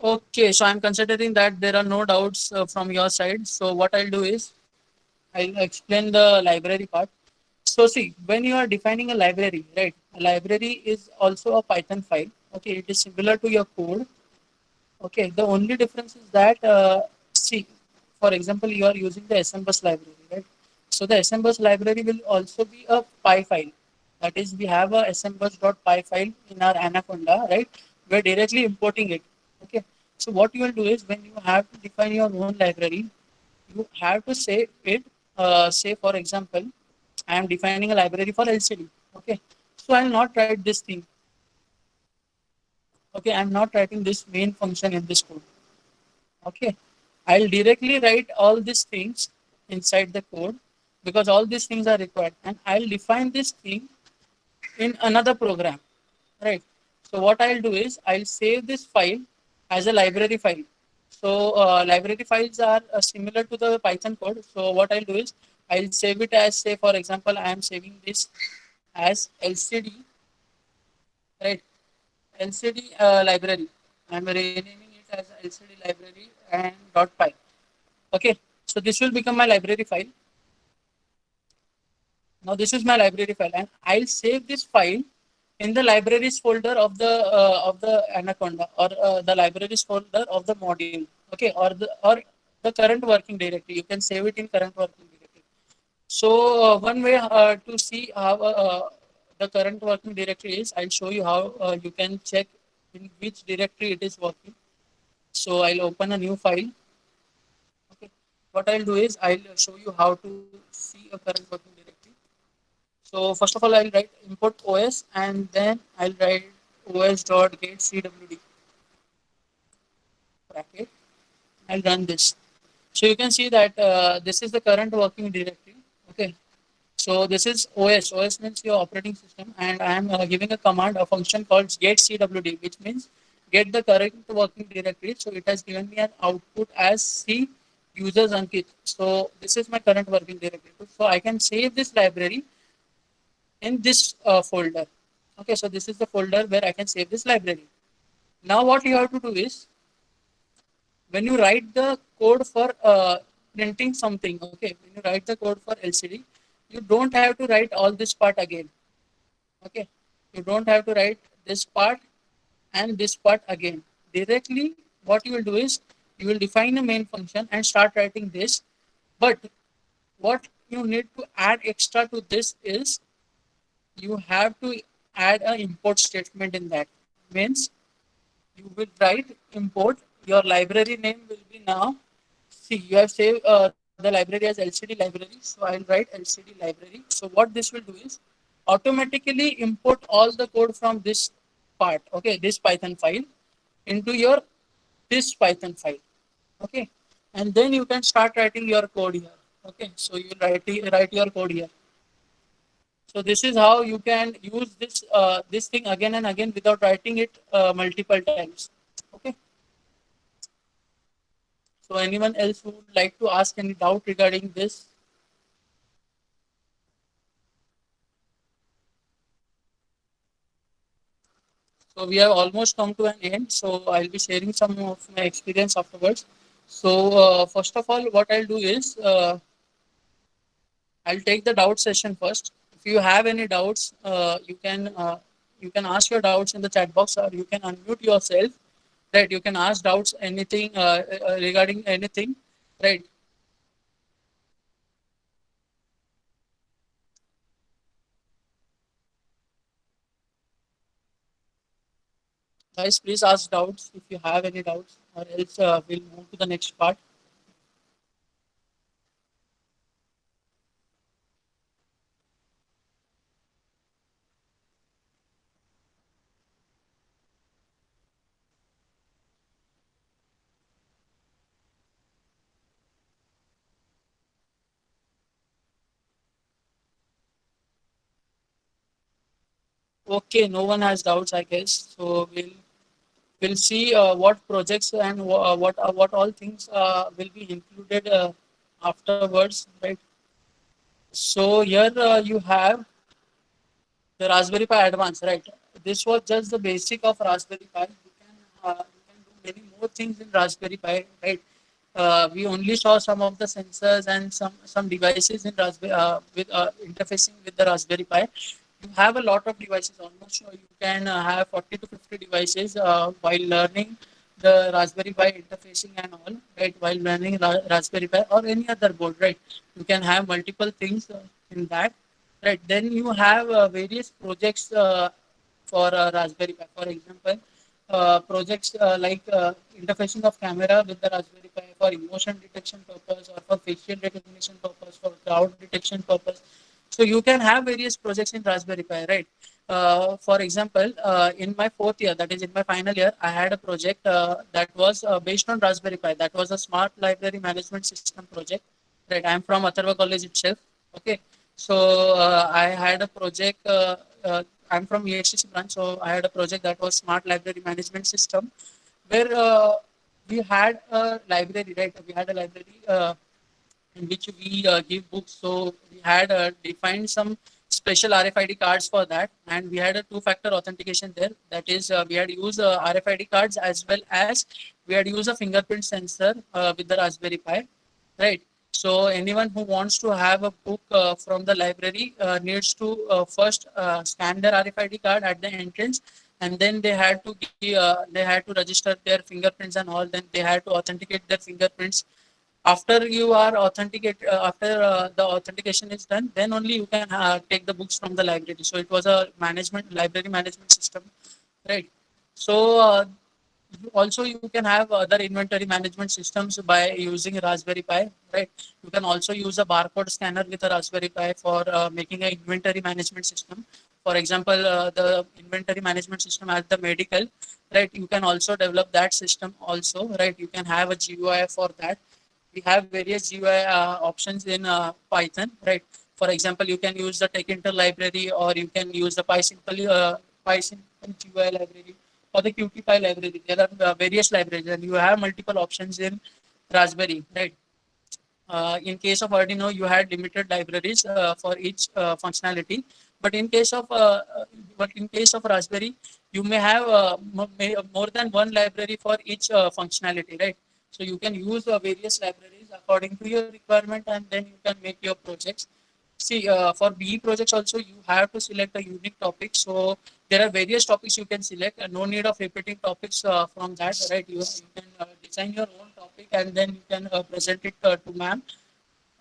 Okay, so I'm considering that there are no doubts from your side. So what I'll do is I'll explain the library part. So see, when you are defining a library, right? A library is also a Python file. Okay, it is similar to your code. Okay, the only difference is that see, for example, you are using the SMBus library, right? So the SMBus library will also be a Py file. That is, we have a smbus.py file in our Anaconda, right? We're directly importing it. Okay. So what you will do is when you have to define your own library, you have to say it. Say for example, I am defining a library for LCD. Okay. So I will not write this thing. Okay, I'm not writing this main function in this code. Okay, I'll directly write all these things inside the code because all these things are required, and I'll define this thing in another program, right? So what I'll do is I'll save this file as a library file. So library files are similar to the Python code. So what I'll do is I'll save it as, say for example, I am saving this as LCD, right? LCD library. I'm renaming it as LCD library and .py. Okay, so this will become my library file. Now this is my library file, and I'll save this file in the libraries folder of the Anaconda, or the libraries folder of the module. Okay, or the current working directory. You can save it in current working directory. So one way to see how the current working directory is, I'll show you how you can check in which directory it is working. So I'll open a new file. Okay, what I'll do is I'll show you how to see a current working directory. So first of all, I'll write import OS, and then I'll write os.get cwd bracket. I'll run this. So you can see that this is the current working directory. Okay. So this is OS. OS means your operating system, and I am giving a command, a function called get cwd, which means get the current working directory. So it has given me an output as C users Ankit. So this is my current working directory. So I can save this library in this folder. Okay, so this is the folder where I can save this library. Now what you have to do is when you write the code for printing something, okay, when you write the code for LCD, you don't have to write all this part again. Okay, you don't have to write this part and this part again. Directly, what you will do is you will define a main function and start writing this. But what you need to add extra to this is you have to add an import statement in that. Means you will write import. Your library name will be now. See, you have saved the library as LCD library. So I'll write LCD library. So what this will do is automatically import all the code from this part. Okay, this Python file into your this Python file. Okay, and then you can start writing your code here. Okay, so you write your code here. So this is how you can use this thing again and again without writing it multiple times. Okay. So anyone else who would like to ask any doubt regarding this? So we have almost come to an end. So I'll be sharing some of my experience afterwards. So first of all, what I'll do is I'll take the doubt session first. If you have any doubts, you can ask your doubts in the chat box, or you can unmute yourself. Right, you can ask doubts anything regarding anything. Right, guys, please ask doubts if you have any doubts, or else we'll move to the next part. Okay, no one has doubts, I guess. So we'll see what projects and what all things will be included afterwards, right? So here you have the Raspberry Pi Advance, right? This was just the basic of Raspberry Pi. You can do many more things in Raspberry Pi, right? We only saw some of the sensors and some devices in Raspberry with interfacing with the Raspberry Pi. You have a lot of devices. Almost you can have 40 to 50 devices while learning the Raspberry Pi interfacing and all, right? While learning Raspberry Pi or any other board, right? You can have multiple things in that, right? Then you have various projects for Raspberry Pi. For example, projects like interfacing of camera with the Raspberry Pi for emotion detection purpose or for facial recognition purpose, for crowd detection purpose. So you can have various projects in Raspberry Pi, right? For example, in my fourth year, that is in my final year, I had a project that was based on Raspberry Pi. That was a smart library management system project, right? I am from Atharva College itself. Okay, so I had a project. I'm from EHTC branch, so I had a project that was smart library management system, where we had a library, right? We had a library in which we give books. So we had defined some special RFID cards for that, and we had a two-factor authentication there. That is, we had used RFID cards as well as we had used a fingerprint sensor with the Raspberry Pi, right? So anyone who wants to have a book from the library needs to first scan their RFID card at the entrance, and then they had to register their fingerprints and all. Then they had to authenticate their fingerprints. After you are authenticate after the authentication is done, then only you can take the books from the library. So it was a management library management system, right? So also you can have other inventory management systems by using Raspberry Pi, right? You can also use a barcode scanner with a Raspberry Pi for making an inventory management system. For example, the inventory management system at the medical, right? You can also develop that system also, right? You can have a GUI for that. We have various GUI options in Python, right? For example, you can use the TechInter library, or you can use the PySimple GUI library, or the QtPy library. There are various libraries, and you have multiple options in Raspberry, right? In case of Arduino, you had limited libraries for each functionality. But in case of Raspberry, you may have more than one library for each functionality, right? So you can use various libraries according to your requirement, and then you can make your projects. See, for BE projects also, you have to select a unique topic. So there are various topics you can select, and no need of repeating topics from that, right? You can design your own topic, and then you can present it to ma'am,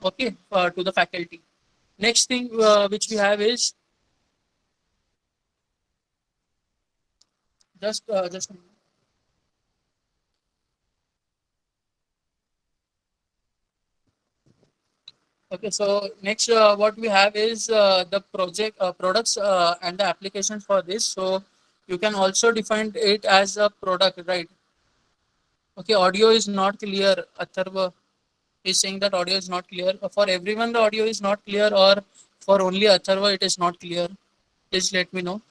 okay, to the faculty. Next thing which we have is just a minute. Okay, so next what we have is the project products and the applications for this. So you can also define it as a product, right? Okay, audio is not clear. Atharva is saying that audio is not clear. For everyone, the audio is not clear, or for only Atharva, it is not clear. Please let me know.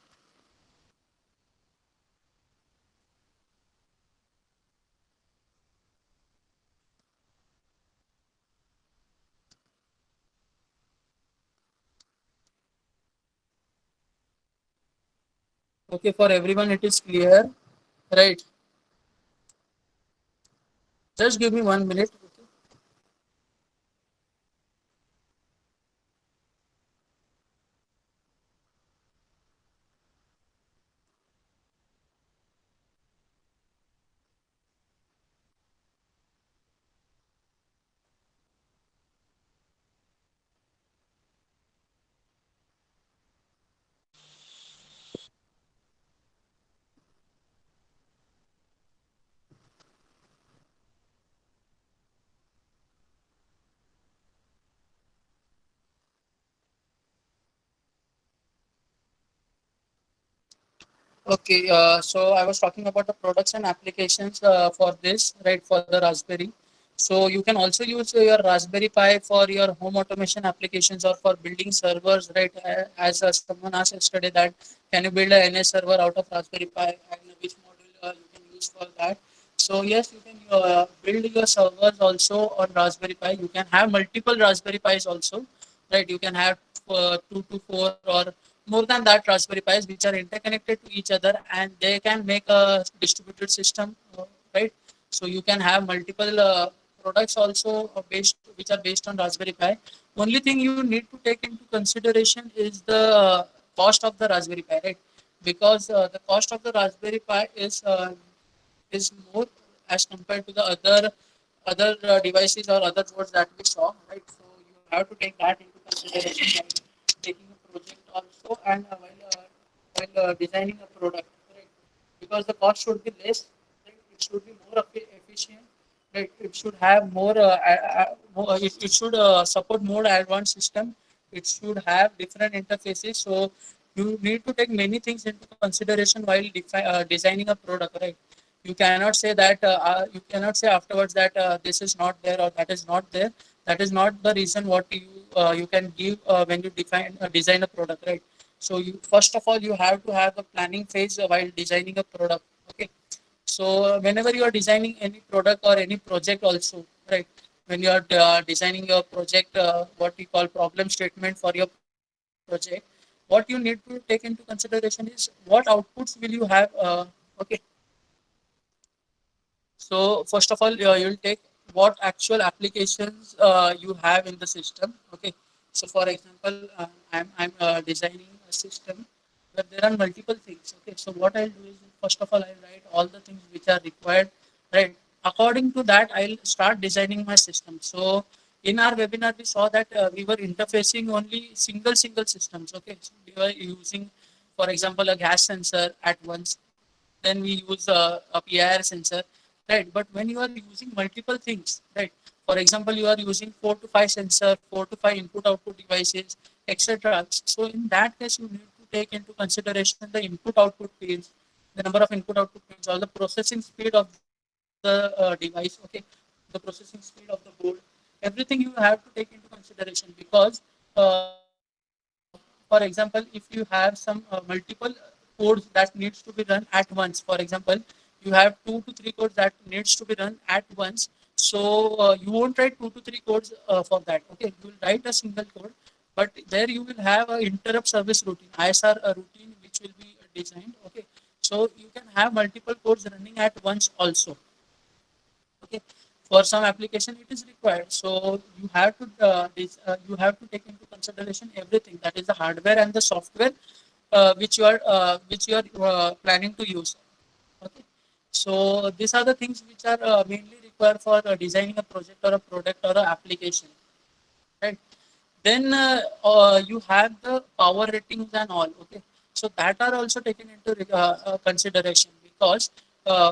Okay, for everyone, it is clear, right? Just give me 1 minute. Okay. Okay, so I was talking about the products and applications for this, right, for the Raspberry. So you can also use your Raspberry Pi for your home automation applications or for building servers, right? As someone asked yesterday that can you build a NS server out of Raspberry Pi, and which module you can use for that. So yes, you can build your servers also on Raspberry Pi. You can have multiple Raspberry Pis also, right? You can have 2 to 4 or more than that Raspberry Pis which are interconnected to each other, and they can make a distributed system right? So you can have multiple products also based which are based on Raspberry Pi. Only thing you need to take into consideration is the cost of the Raspberry Pi, right? Because the cost of the Raspberry Pi is more as compared to the other devices or other boards that we saw, right? So you have to take that into consideration while taking a project also and while designing a product, right? Because the cost should be less, right? It should be more efficient, right? It should have it should support more advanced system. It should have different interfaces. So you need to take many things into consideration while designing a product, right? You cannot say that you cannot say afterwards that this is not there or that is not there. That is not the reason what you can give when you define design a product, right? So you first of all you have to have the planning phase while designing a product, okay? So whenever you are designing any product or any project also, right? When you are designing your project, what we call problem statement for your project, what you need to take into consideration is what outputs will you have, okay? So first of all, you'll take what actual applications you have in the system. Okay. So for example, I'm designing a system where there are multiple things. Okay. So what I'll do is first of all I'll write all the things which are required. Right. According to that, I'll start designing my system. So in our webinar, we saw that we were interfacing only single systems. Okay. So we were using, for example, a gas sensor at once, then we use a PIR sensor, right? But when you are using multiple things, right? For example, you are using 4 to 5 sensor, 4 to 5 input-output devices, etc. So in that case, you need to take into consideration the input-output pins, the number of input-output pins, or the processing speed of the device, okay? The processing speed of the board, everything you have to take into consideration because for example, if you have some multiple codes that needs to be run at once, for example, you have 2 to 3 codes that needs to be run at once. So you won't write 2 to 3 codes for that. Okay, you will write a single code, but there you will have a interrupt service routine, ISR routine, which will be designed. Okay, so you can have multiple codes running at once also. Okay, for some application it is required, so you have to you have to take into consideration everything, that is the hardware and the software which you are planning to use. Okay, so these are the things which are mainly required for designing a project or a product or a application, right? Then you have the power ratings and all, okay? So that are also taken into consideration because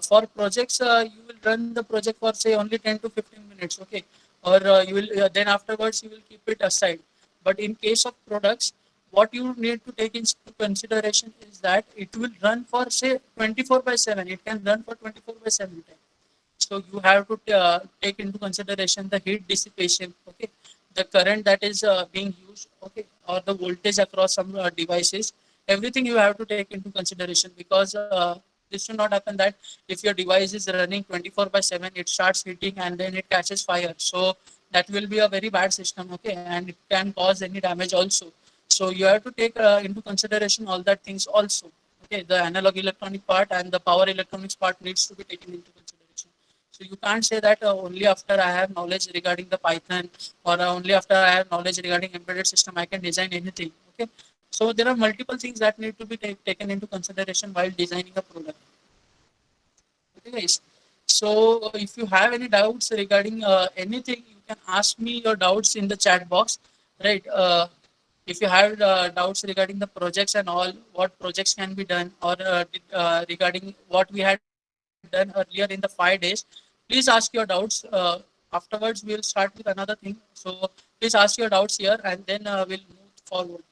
for projects you will run the project for say only 10 to 15 minutes, okay? Or you will then afterwards you will keep it aside. But in case of products, what you need to take into consideration is that it will run for say 24 by 7. It can run for 24 by 7 time. So you have to take into consideration the heat dissipation, okay, the current that is being used, okay, or the voltage across some devices. Everything you have to take into consideration because this should not happen that if your device is running 24/7, it starts heating and then it catches fire. So that will be a very bad system, okay, and it can cause any damage also. So you have to take into consideration all that things also. Okay, the analog electronic part and the power electronics part needs to be taken into consideration. So you can't say that only after I have knowledge regarding the Python or only after I have knowledge regarding embedded system I can design anything. Okay, so there are multiple things that need to be taken into consideration while designing a product. Okay, guys. So if you have any doubts regarding anything, you can ask me your doubts in the chat box, right? If you have doubts regarding the projects and all, what projects can be done, or regarding what we had done earlier in the 5 days, please ask your doubts. Afterwards, we'll start with another thing. So please ask your doubts here, and then we'll move forward.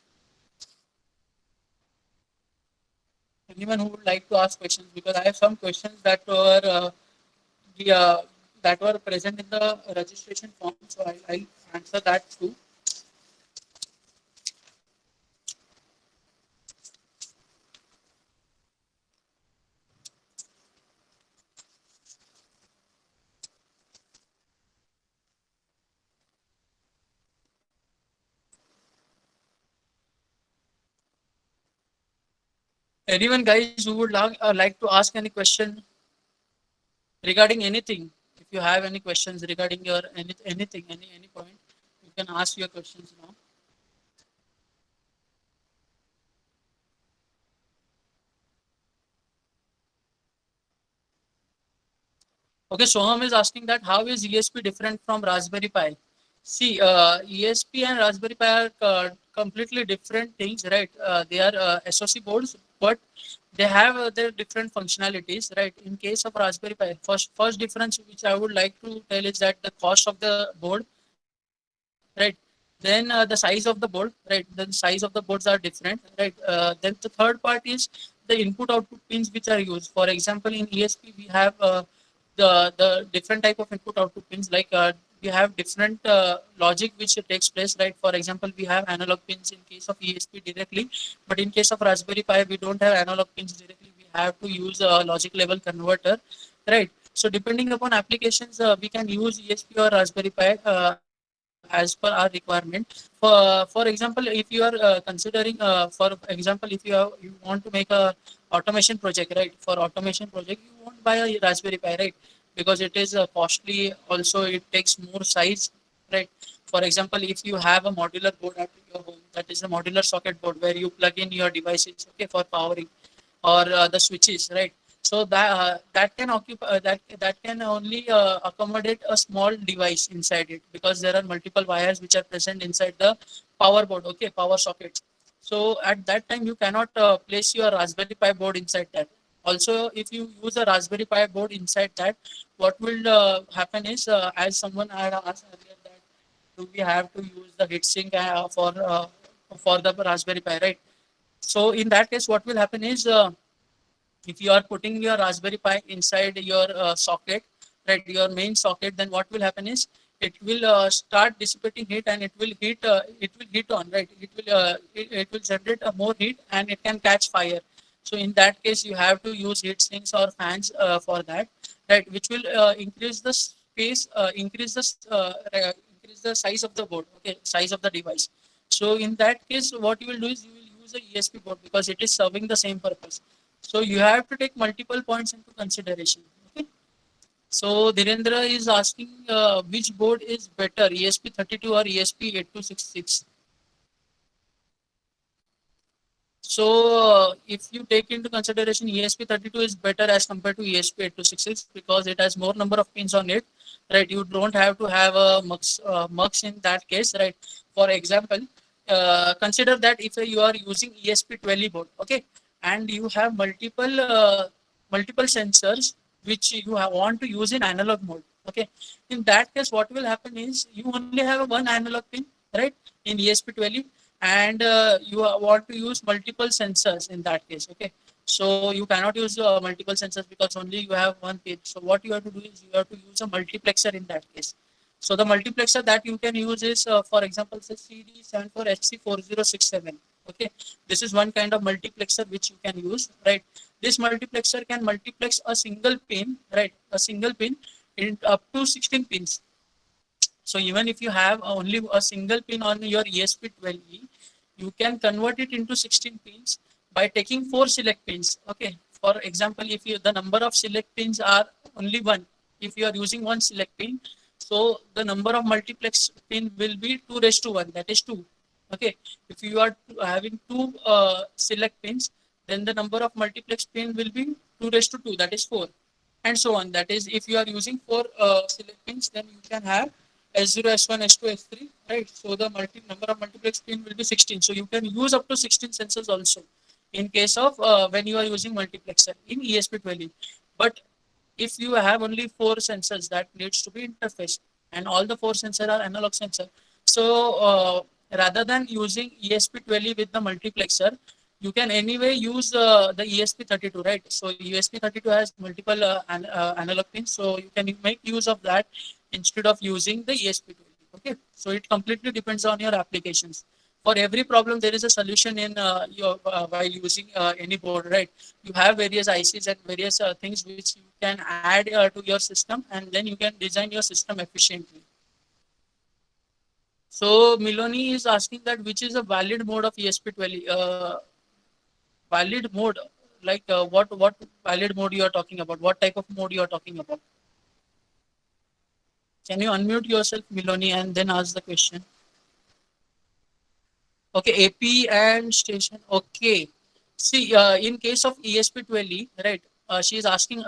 Anyone who would like to ask questions, because I have some questions the, that were present in the registration form, so I'll answer that too. Anyone, guys, who would like to ask any question regarding anything. If you have any questions regarding your anything, any point, you can ask your questions now. Okay, Soham is asking that how is ESP different from Raspberry Pi? See, ESP and Raspberry Pi are completely different things, right? They are SoC boards, but they have their different functionalities, right? In case of Raspberry Pi, first difference which I would like to tell is that the cost of the board, right? Then the size of the board, right? Then size of the boards are different, right? Then the third part is the input output pins which are used. For example, in ESP we have the different type of input output pins, like we have different logic which takes place, right? For example, we have analog pins in case of ESP directly, but in case of Raspberry Pi we don't have analog pins directly. We have to use a logic level converter, right? So depending upon applications, we can use ESP or Raspberry Pi as per our requirement. For example, if you are considering, for example, if you want to make a automation project, right? For automation project, you won't buy a Raspberry Pi, right? Because it is costly. Also, it takes more size, right? For example, if you have a modular board at your home, that is a modular socket board where you plug in your devices, okay, for powering, or the switches, right? So that can occupy that can only accommodate a small device inside it, because there are multiple wires which are present inside the power board, okay, power sockets. So at that time you cannot place your Raspberry Pi board inside that. Also, if you use a Raspberry Pi board inside that, what will happen is, as someone had asked earlier, that do we have to use the heatsink for the Raspberry Pi, right? So in that case, what will happen is, if you are putting your Raspberry Pi inside your socket, right, your main socket, then what will happen is it will start dissipating heat, and it will heat on, right? It will generate a more heat, and it can catch fire. So in that case, you have to use heat sinks or fans for that, right? Which will increase the space, increase the size of the board, okay, size of the device. So in that case, what you will do is you will use a ESP board because it is serving the same purpose. So you have to take multiple points into consideration. Okay. So Dhirendra is asking which board is better, ESP32 or ESP8266. So if you take into consideration, ESP32 is better as compared to ESP8266 because it has more number of pins on it, right? You don't have to have a mux in that case, right? For example, consider that if you are using ESP12 board, okay, and you have multiple sensors which you want to use in analog mode, okay. In that case, what will happen is you only have one analog pin, right, in ESP12, and you want to use multiple sensors in that case, okay. So you cannot use multiple sensors because only you have one pin. So what you have to do is you have to use a multiplexer in that case. So the multiplexer that you can use is, for example, say CD74HC4067. Okay, this is one kind of multiplexer which you can use, right? This multiplexer can multiplex a single pin, right? A single pin in up to 16 pins. So even if you have only a single pin on your ESP12E, you can convert it into 16 pins by taking 4 select pins. Okay. For example, if the number of select pins are only one, if you are using one select pin, so the number of multiplex pin will be 2 raised to 1, that is 2. Okay. If you are having two select pins, then the number of multiplex pin will be 2 raised to 2, that is 4, and so on. That is, if you are using 4 select pins, then you can have S0, S1, S2, S3, right? So the number of multiplex pin will be 16. So you can use up to 16 sensors also in case of when you are using multiplexer in ESP12. But if you have only 4 sensors that needs to be interfaced, and all the 4 sensors are analog sensor, so rather than using ESP12 with the multiplexer, you can anyway use the ESP32, right? So ESP32 has multiple analog pins, so you can make use of that instead of using the ESP12. Okay, so it completely depends on your applications. For every problem, there is a solution in your while using any board, right? You have various ICs and various things which you can add to your system, and then you can design your system efficiently. So Miloni is asking that which is a valid mode of ESP12. Valid mode, like what valid mode you are talking about? What type of mode you are talking about? Can you unmute yourself, Miloni, and then ask the question? Okay, AP and station. Okay. See, in case of ESP12E, right? She is asking.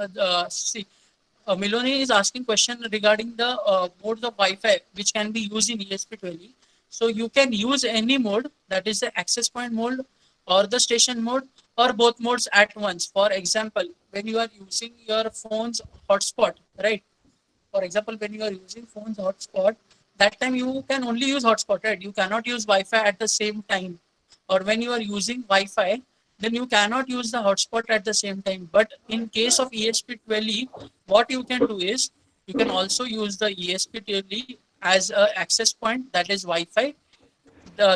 Miloni is asking question regarding the modes of Wi-Fi which can be used in ESP12E. So you can use any mode, that is the access point mode or the station mode or both modes at once. For example, when you are using your phone's hotspot, right? For example, when you are using phone's hotspot, that time you can only use hotspot, right? You cannot use Wi-Fi at the same time. Or when you are using Wi-Fi, then you cannot use the hotspot at the same time. But in case of ESP12E, what you can do is you can also use the ESP12E as a access point, that is Wi-Fi.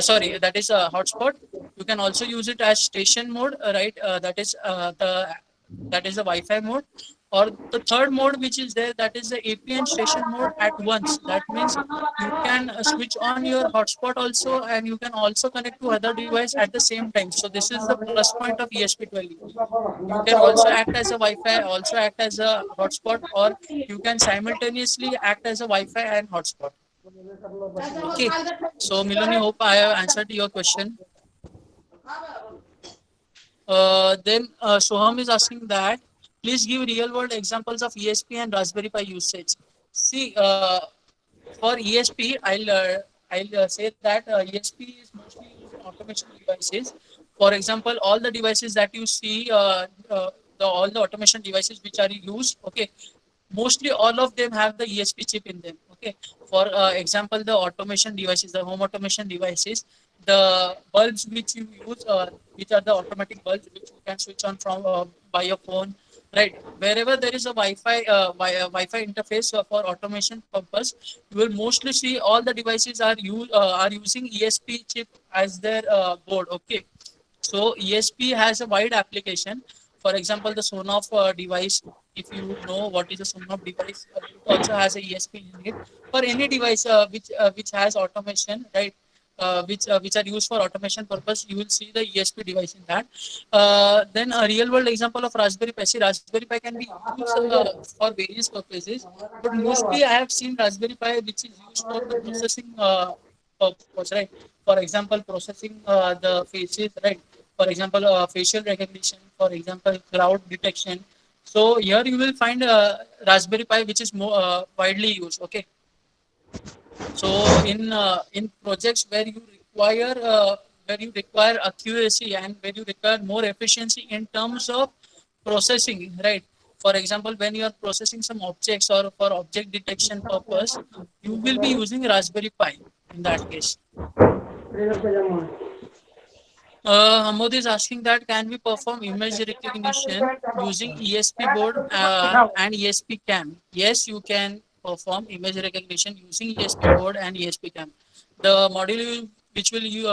Sorry, that is a hotspot. You can also use it as station mode, right? That is the Wi-Fi mode, or the third mode which is there, that is the APN station mode at once. That means you can switch on your hotspot also, and you can also connect to other device at the same time. So this is the plus point of ESP12. You can also act as a Wi-Fi, also act as a hotspot, or you can simultaneously act as a Wi-Fi and hotspot. Okay. So Miloni, hope I have answered your question. Then Soham is asking that please give real world examples of ESP and Raspberry Pi usage. See, for ESP, I'll say that ESP is mostly used in automation devices. For example, all the devices that you see, all the automation devices which are used, okay, mostly all of them have the ESP chip in them. Okay, for example, the automation devices, the home automation devices, the bulbs which you use, which are the automatic bulbs which you can switch on from by your phone, right? Wherever there is a Wi-Fi interface for automation purpose, you will mostly see all the devices are using ESP chip as their board. Okay, so ESP has a wide application. For example, the Sonoff device, if you know what is a Sonoff device, it also has a ESP in it. For any device which has automation, right? Which are used for automation purpose, you will see the ESP device in that. Then a real world example of Raspberry Pi. See, Raspberry Pi can be used for various purposes, but mostly I have seen Raspberry Pi which is used for the processing purpose, right? For example, processing the faces, right? For example, facial recognition, for example, cloud detection. So here you will find Raspberry Pi which is more widely used. Okay, so in projects where you require accuracy and where you require more efficiency in terms of processing, right? For example, when you are processing some objects or for object detection purpose, you will be using Raspberry Pi in that case. Hamod is asking that can we perform image recognition using ESP board and ESP cam? Yes, you can perform image recognition using ESP board and ESP cam. The module which will you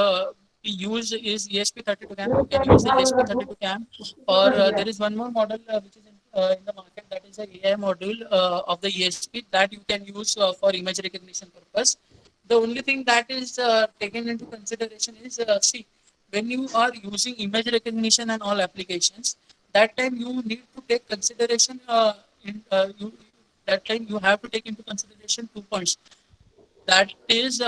be used is ESP32 cam. You can use the ESP32 cam, or there is one more model which is in the market, that is the AI module of the ESP that you can use for image recognition purpose. The only thing that is taken into consideration is see, when you are using image recognition and all applications, that time you need to take consideration that time you have to take into consideration 2 points. That is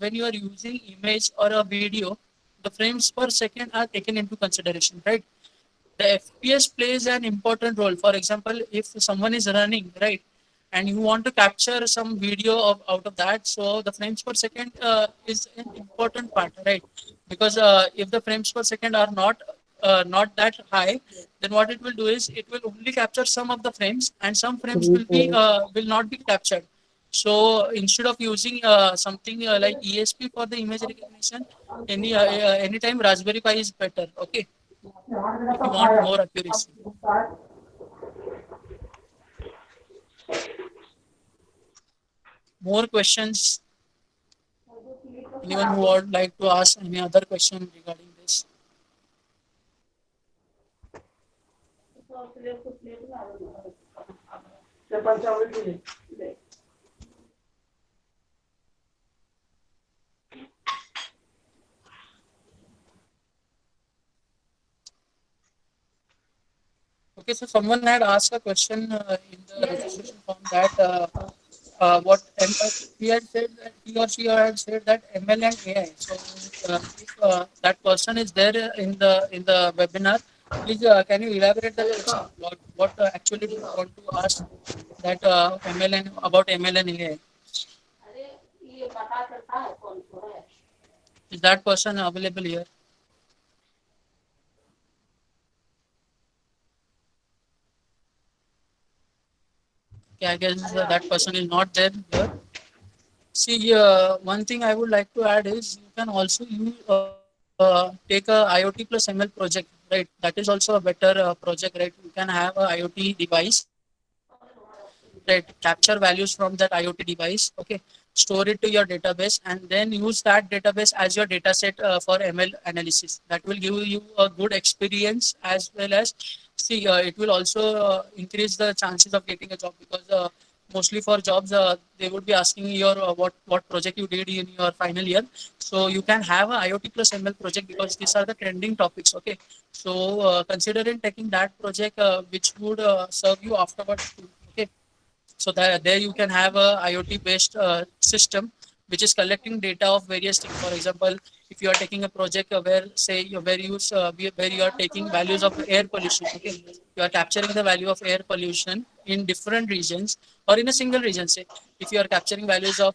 when you are using image or a video, the frames per second are taken into consideration, right? The FPS plays an important role. For example, if someone is running, right, and you want to capture some video out of that, so the frames per second is an important part, right? Because if the frames per second are not that high, then what it will do is it will only capture some of the frames, and some frames will not be captured. So instead of using something like ESP for the image recognition, anytime Raspberry Pi is better. Okay, if you want more accuracy. More questions? Anyone who would like to ask any other question regarding this? Okay, so someone had asked a question in the registration form that he had said that he or she had said that ML and AI. So if that person is there in the webinar, please can you elaborate that question? What actually do you want to ask that ML and about ML and AI? Is that person available here? Okay, I guess that person is not there here. See, one thing I would like to add is you can also take a IoT plus ML project, right? That is also a better project, right? You can have a IoT device, right? Capture values from that IoT device, okay? Store it to your database and then use that database as your data set for ML analysis. That will give you a good experience as well as see. It will also increase the chances of getting a job because mostly for jobs they would be asking your what project you did in your final year, so you can have a IoT plus ML project because these are the trending topics. Okay, so consider in taking that project which would serve you afterwards too. Okay, so that there you can have a IoT based system which is collecting data of various things. For example, if you are taking a project where say where you are taking values of air pollution, okay, you are capturing the value of air pollution in different regions or in a single region. Say if you are capturing values of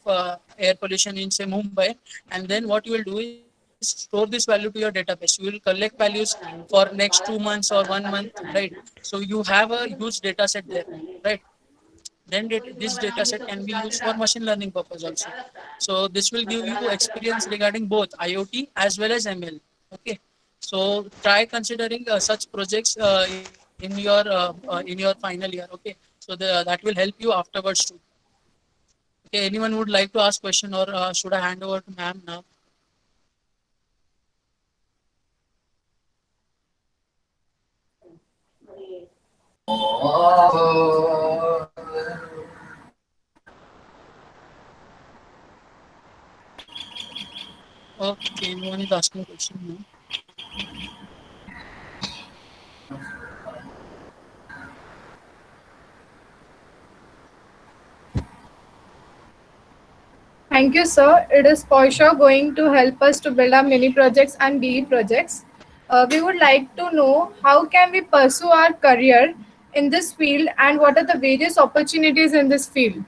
air pollution in say Mumbai, and then what you will do is store this value to your database. You will collect values for next 2 months or 1 month, right? So you have a huge data set there, right? Then this data set can be used for machine learning purpose also. So this will give you experience regarding both IoT as well as ML. Okay, so try considering such projects in your final year. Okay, so that will help you afterwards too. Okay, anyone would like to ask question or should I hand over to ma'am now? Okay, anyone is asking a question now? Thank you, sir. It is for sure going to help us to build our mini projects and DE projects. We would like to know how can we pursue our career in this field and what are the various opportunities in this field.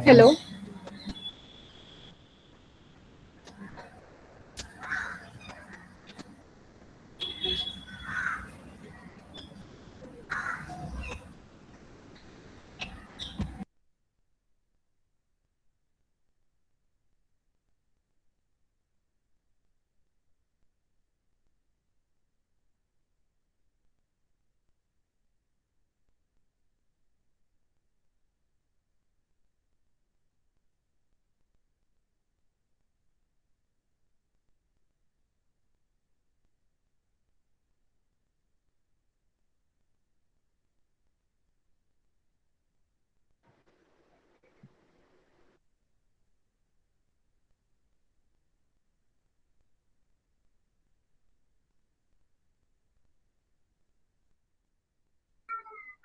Hello.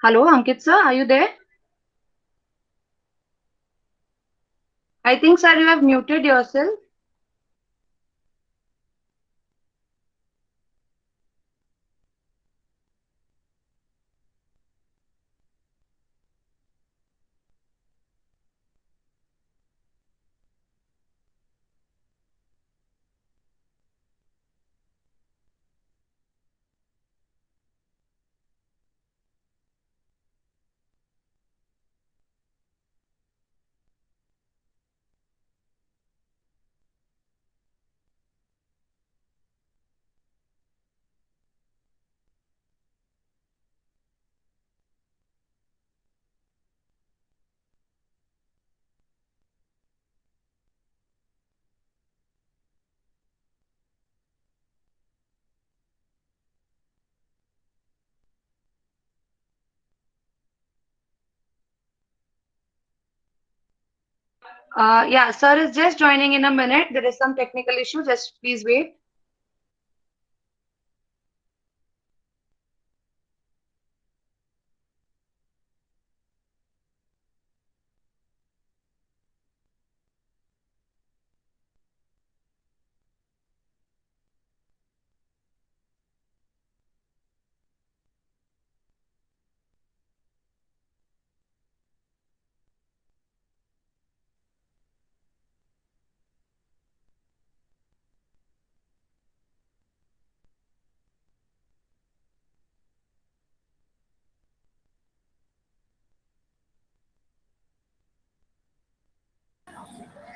Hello, Ankit sir, are you there? I think, sir, you have muted yourself. Yeah, sir is just joining in a minute. There is some technical issue. Just please wait.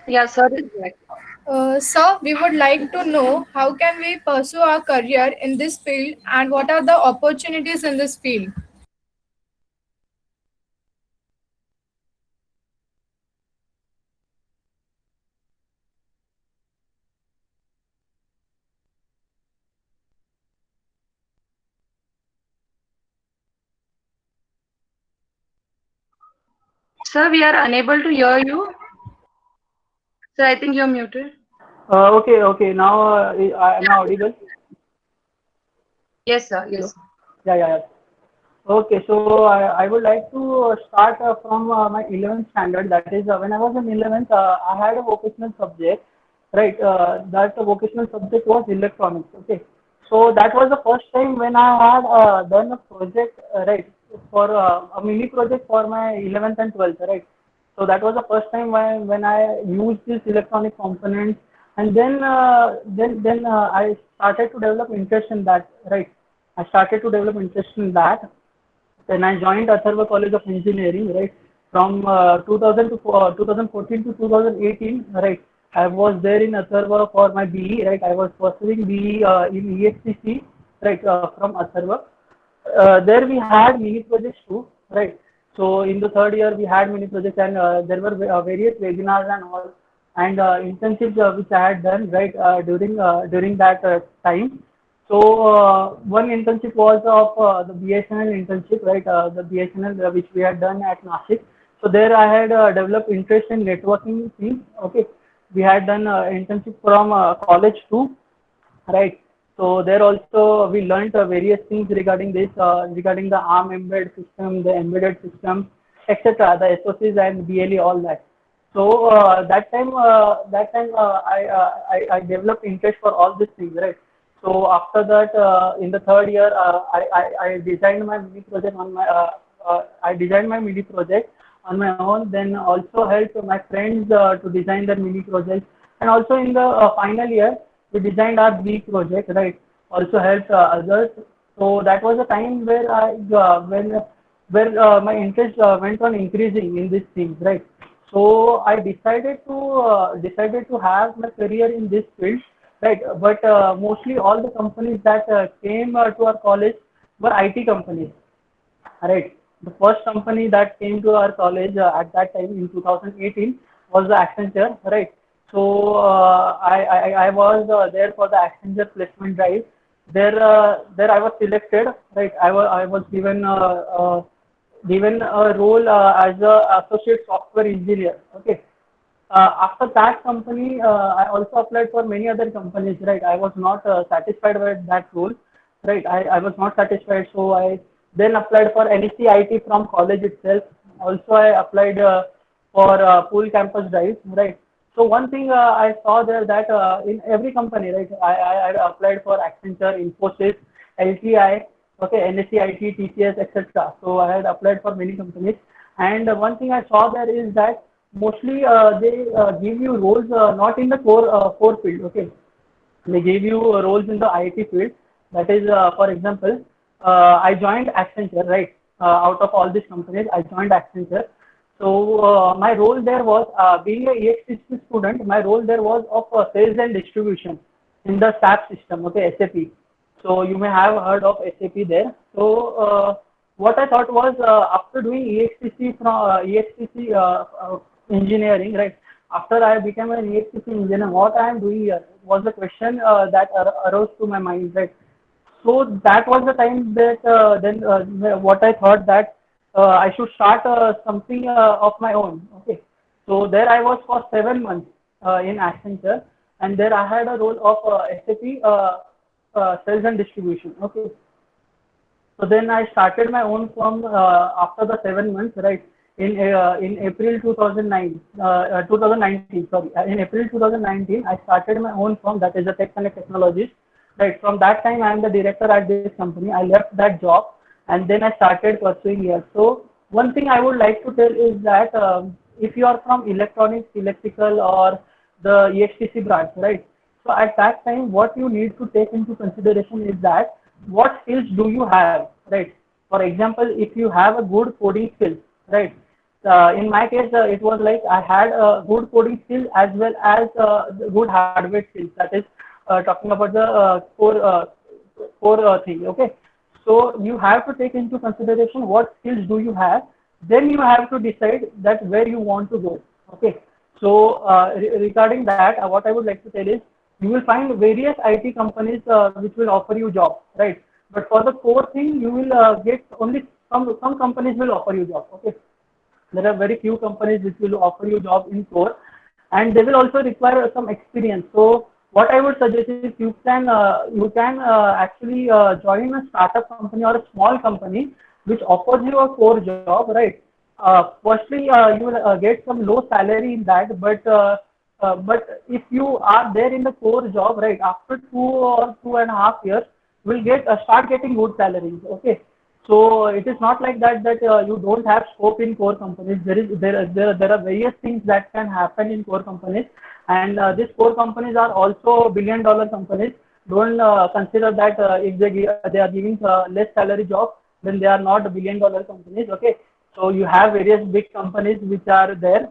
Yeah, sir is back. Sir, we would like to know how can we pursue our career in this field and what are the opportunities in this field? Sir, we are unable to hear you. Sir, I think you're muted. Okay, okay. Now, am I audible? Yes, sir. Hello? Yes, sir. Yeah, yeah, yeah. Okay, so I would like to start from my 11th standard. That is, when I was in 11th, I had a vocational subject, right? That vocational subject was electronics. Okay, so that was the first time when I had done a project, right, for a mini project for my 11th and 12th, right? So that was the first time when I used these electronic components, and then I started to develop interest in that, right? I started to develop interest in that. Then I joined Atharva College of Engineering, right, from 2000 to 2014 to 2018, right. I was there in Atharva for my BE, right. I was pursuing BE in EXTC, right, from Atharva. There we had mini projects too, right. So in the third year we had mini projects, and there were various webinars and all, and internships which I had done, right, during that time. So one internship was of the BSNL internship, right? The BSNL which we had done at Nashik. So there I had developed interest in networking things. Okay, we had done internship from college too, right? So there also we learned various things regarding this, regarding the ARM embedded system, the embedded system, etc. The SOCs and BLE, all that. So I developed interest for all these things, right? So after that, in the third year, I designed my mini project on my I designed my mini project on my own. Then also helped my friends to design their mini project. And also in the final year, we designed our B project, right? Also helped others. So that was a time where my interest went on increasing in these things, right? So I decided to have my career in this field, right? But mostly all the companies that came to our college were IT companies, right. The first company that came to our college at that time in 2018 was the Accenture, right. So I was there for the Accenture placement drive. There I was selected, right. I was given a role as a associate software engineer. Okay. After that company, I also applied for many other companies, right? I was not satisfied with that role, right? I was not satisfied, so I then applied for NSC from college itself. Also, I applied for full campus drive, right? So one thing I saw there that in every company, right? I applied for Accenture, Infosys, LTI, okay, NSC TCS, etc. So I had applied for many companies, and one thing I saw there is that mostly they give you roles not in the core field. Okay, they gave you roles in the IT field. That is, for example, I joined Accenture, right? Out of all these companies, I joined Accenture. So my role there was being a EXTC student. My role there was of sales and distribution in the SAP system. Okay, SAP. So you may have heard of SAP there. So what I thought was after doing EXTC from EXTC engineering, right? After I became an EXTC engineer, what I am doing here was the question that arose to my mind, right? So that was the time that then what I thought that I should start something of my own. Okay. So there I was for 7 months in Accenture, and there I had a role of SAP sales and distribution. Okay. So then I started my own firm after the 7 months, right? In April 2019, sorry. In April 2019, I started my own firm, that is the Tech Connect Technologies. Right. From that time, I am the director at this company. I left that job and then I started pursuing here. So one thing I would like to tell is that if you are from electronics, electrical, or the EXTC branch, right? So at that time, what you need to take into consideration is that what skills do you have, right? For example, if you have a good coding skills, right? In my case, it was like I had a good coding skills as well as good hardware skills. That is talking about the core thing. Okay, so you have to take into consideration what skills do you have. Then you have to decide that where you want to go. Okay, so regarding that, what I would like to tell is you will find various IT companies which will offer you job, right? But for the core thing, you will get only some companies will offer you job. Okay, there are very few companies which will offer you job in core, and they will also require some experience. So what I would suggest is you can actually join a startup company or a small company which offers you a core job, right? Firstly, you will get some low salary in that, but if you are there in the core job, right, after 2 or 2.5 years, you will start getting good salaries. Okay, so it is not like that you don't have scope in core companies. There are various things that can happen in core companies, and these core companies are also billion-dollar companies. Don't consider that if they are giving less salary jobs, then they are not billion-dollar companies. Okay, so you have various big companies which are there,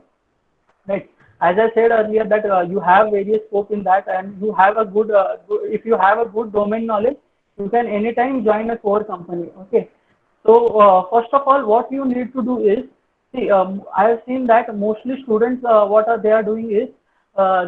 right? As I said earlier, that you have various scope in that, and you have a good if you have a good domain knowledge, you can anytime join a core company. Okay, so first of all, what you need to do is, see, I have seen that mostly students, they are doing is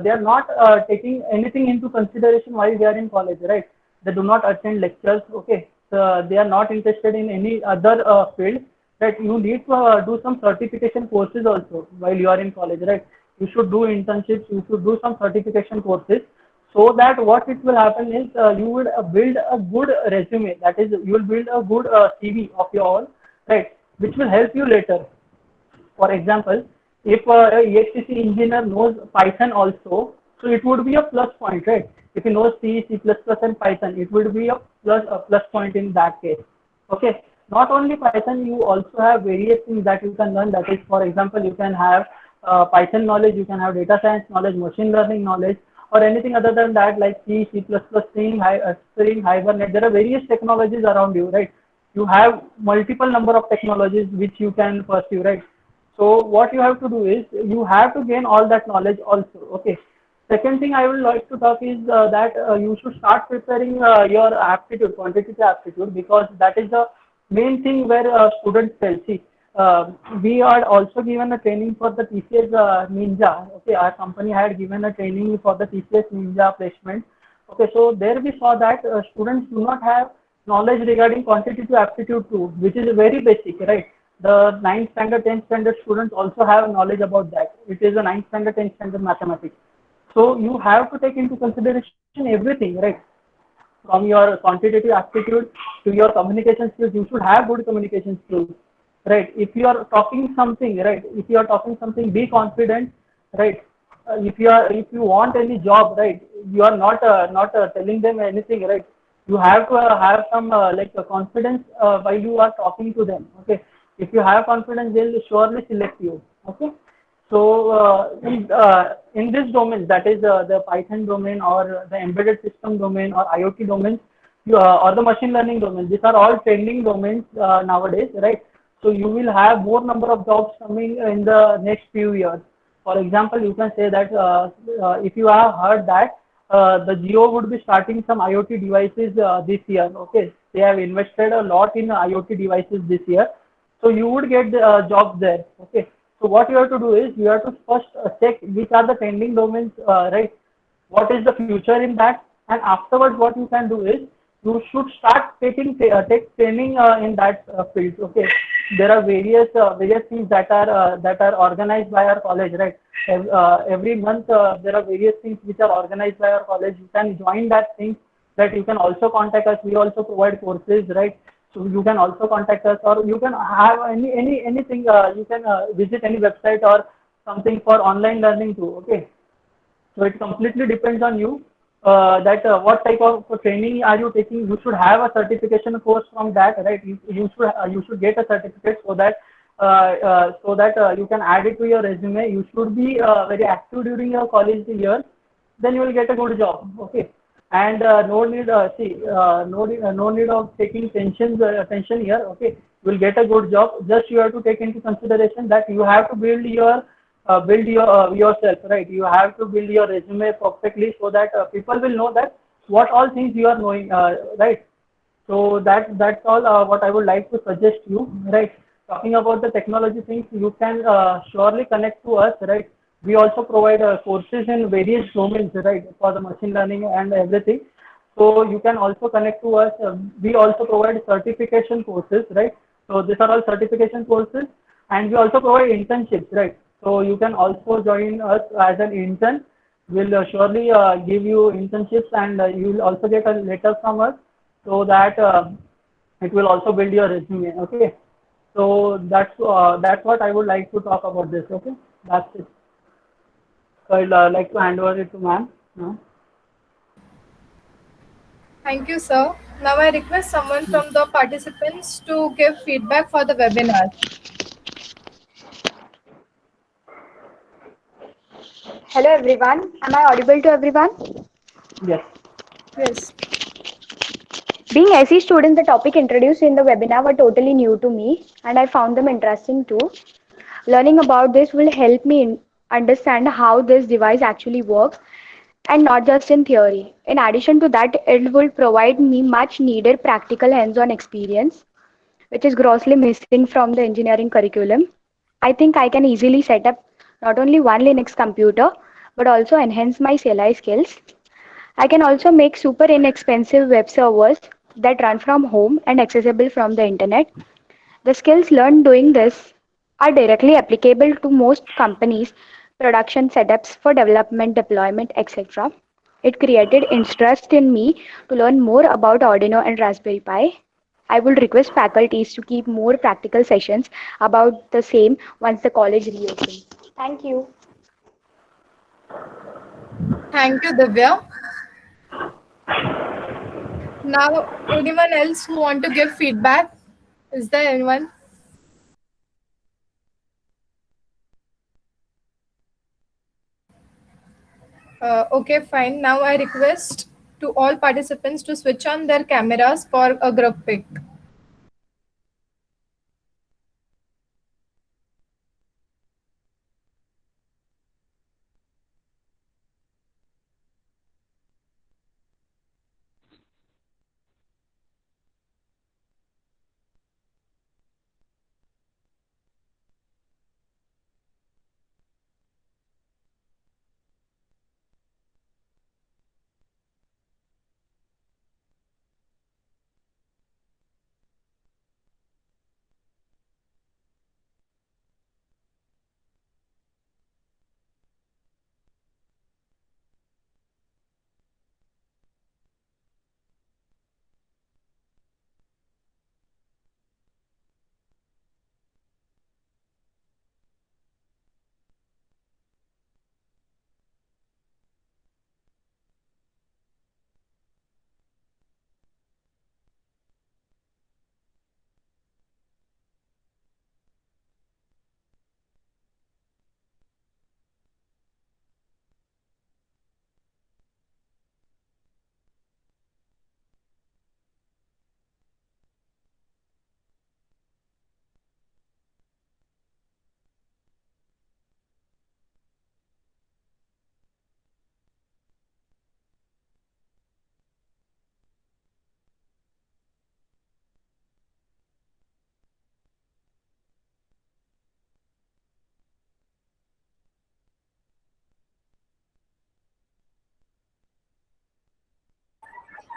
they are not taking anything into consideration while they are in college, right? They do not attend lectures. Okay, so they are not interested in any other field. Right, you need to do some certification courses also while you are in college, right? You should do internships, you should do some certification courses, so that what it will happen is you will build a good resume. That is, you will build a good CV of your own, right? Which will help you later. For example, if a EXTC engineer knows Python also, so it would be a plus point, right? If he knows C, C++, and Python, it would be a plus point in that case. Okay. Not only Python, you also have various things that you can learn. That is, for example, you can have Python knowledge, you can have data science knowledge, machine learning knowledge, or anything other than that, like C, C++, Spring, Hibernate. There are various technologies around you, right? You have multiple number of technologies which you can pursue, right? So what you have to do is you have to gain all that knowledge also. Okay. Second thing I would like to talk is that you should start preparing your aptitude, quantitative aptitude, because that is the main thing where students fail. See, we are also given a training for the TCS Ninja. Okay, our company had given a training for the TCS Ninja placement. Okay, so there we saw that students do not have knowledge regarding quantitative aptitude too, which is very basic, right? The 9th standard, 10th standard students also have knowledge about that. It is a 9th standard, 10th standard mathematics. So you have to take into consideration everything, right? From your quantitative aptitude to your communication skills, you should have good communication skills, right? If you are talking something, right? If you are talking something, be confident, right? If you want any job, right? You are not telling them anything, right? You have to have some confidence while you are talking to them. Okay, if you have confidence, they'll surely select you. Okay. So in this domain, that is the Python domain or the embedded system domain or IoT domain, or the machine learning domain, these are all trending domains nowadays, right? So you will have more number of jobs coming in the next few years. For example, you can say that if you have heard that the Jio would be starting some IoT devices this year. Okay, they have invested a lot in IoT devices this year, so you would get jobs there. Okay. So what you have to do is you have to first check which are the trending domains, right? What is the future in that? And afterwards, what you can do is you should start take training in that field. Okay. there are various things that are organized by our college, right? Every month there are various things which are organized by our college. You can join that thing. That you can also contact us. We also provide courses, right? So you can also contact us, or you can have anything. You can visit any website or something for online learning too. Okay. So it completely depends on you that what type of training are you taking. You should have a certification course from that, right? You should get a certificate so that you can add it to your resume. You should be very active during your college years. Then you will get a good job. Okay. And no need of taking tension here. Okay, you will get a good job. Just you have to take into consideration that you have to build yourself, right? You have to build your resume perfectly so that people will know that what all things you are knowing, right? So that's all what I would like to suggest you, right? Talking about the technology things, you can surely connect to us, right? We also provide courses in various domains, right, for the machine learning and everything. So you can also connect to us. We also provide certification courses, right? So these are all certification courses, and we also provide internships, right? So you can also join us as an intern. We'll surely give you internships, and you will also get a letter from us so that it will also build your resume. Okay, so that's what I would like to talk about this. Okay, that's it. So I'd like to hand over it to ma'am. Thank you, sir. Now I request someone from the participants to give feedback for the webinar. Hello everyone. Am I audible to everyone? Yes. Yes. Being SE student, the topic introduced in the webinar were totally new to me and I found them interesting too. Learning about this will help me understand how this device actually works and not just in theory. In addition to that, it will provide me much needed practical hands-on experience, which is grossly missing from the engineering curriculum. I think I can easily set up not only one Linux computer, but also enhance my CLI skills. I can also make super inexpensive web servers that run from home and accessible from the internet. The skills learned doing this are directly applicable to most companies' production setups for development, deployment, etc. It created interest in me to learn more about Arduino and Raspberry Pi. I would request faculties to keep more practical sessions about the same once the college reopens. Thank you. Thank you, Divya. Now, anyone else who want to give feedback? Is there anyone? Okay, fine. Now I request to all participants to switch on their cameras for a group pic.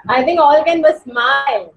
I think all can but smile.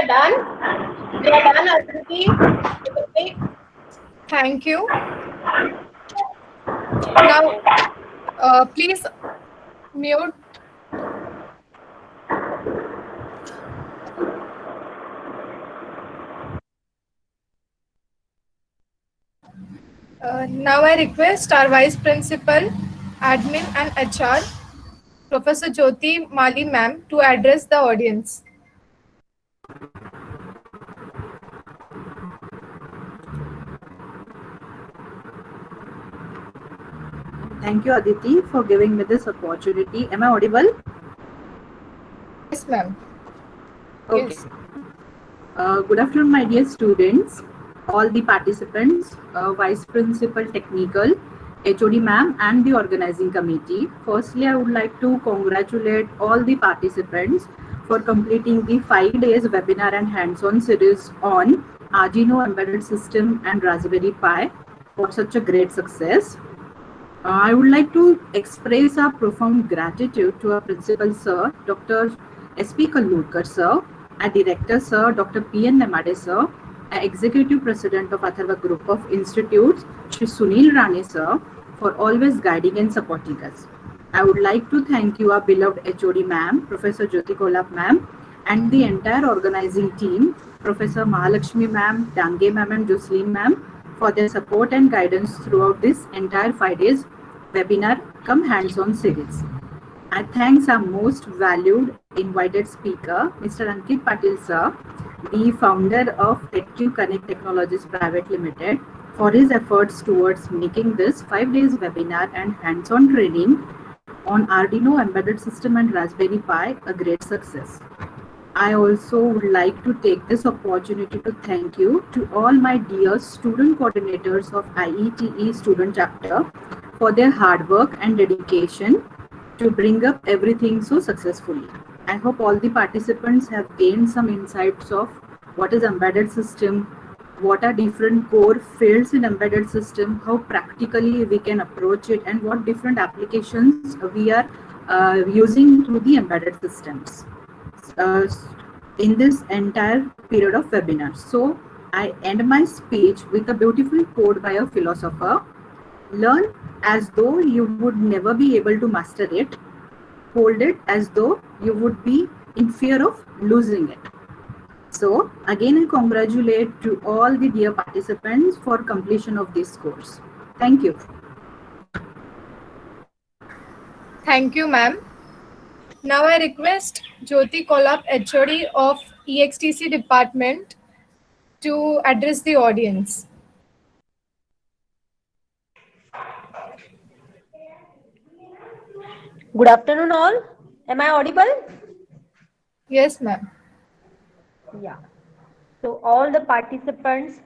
are done. We are done, Aditi. Okay. Thank you. Now, please mute. Now I request our Vice Principal, Admin and HR, Professor Jyoti Mali ma'am, to address the audience. Thank you, Aditi, for giving me this opportunity. Am I audible? Yes, ma'am. Okay. Yes. Good afternoon, my dear students, all the participants, Vice Principal Technical, HOD ma'am, and the organizing committee. Firstly, I would like to congratulate all the participants for completing the 5 days webinar and hands-on series on Arduino embedded system and Raspberry Pi for such a great success. I would like to express our profound gratitude to our principal sir, Dr. S.P. Kallurkar sir, our director sir, Dr. P.N. Nemade sir, our executive president of Atharva Group of Institutes, Shri Sunil Rane sir, for always guiding and supporting us. I would like to thank you, our beloved HOD ma'am, Professor Jyoti Kolap ma'am, and the entire organizing team, Professor Mahalakshmi ma'am, Dange ma'am, and Jocelyn ma'am, for their support and guidance throughout this entire 5 days webinar come hands-on series. I thanks our most valued invited speaker, Mr. Ankit Patil sir, the founder of TechQ Connect Technologies Private Limited, for his efforts towards making this 5 days webinar and hands-on training on Arduino embedded system and Raspberry Pi a great success. I also would like to take this opportunity to thank you to all my dear student coordinators of IETE student chapter for their hard work and dedication to bring up everything so successfully. I hope all the participants have gained some insights of what is embedded system, what are different core fields in embedded system, how practically we can approach it, and what different applications we are using through the embedded systems. In this entire period of webinar. So I end my speech with a beautiful quote by a philosopher: learn as though you would never be able to master it, hold it as though you would be in fear of losing it. So again, I congratulate to all the dear participants for completion of this course. Thank you. Thank you, ma'am. Now I request Jyoti Kolap, HOD of EXTC department, to address the audience. Good afternoon, all. Am I audible? Yes, ma'am. Yeah. So, all the participants,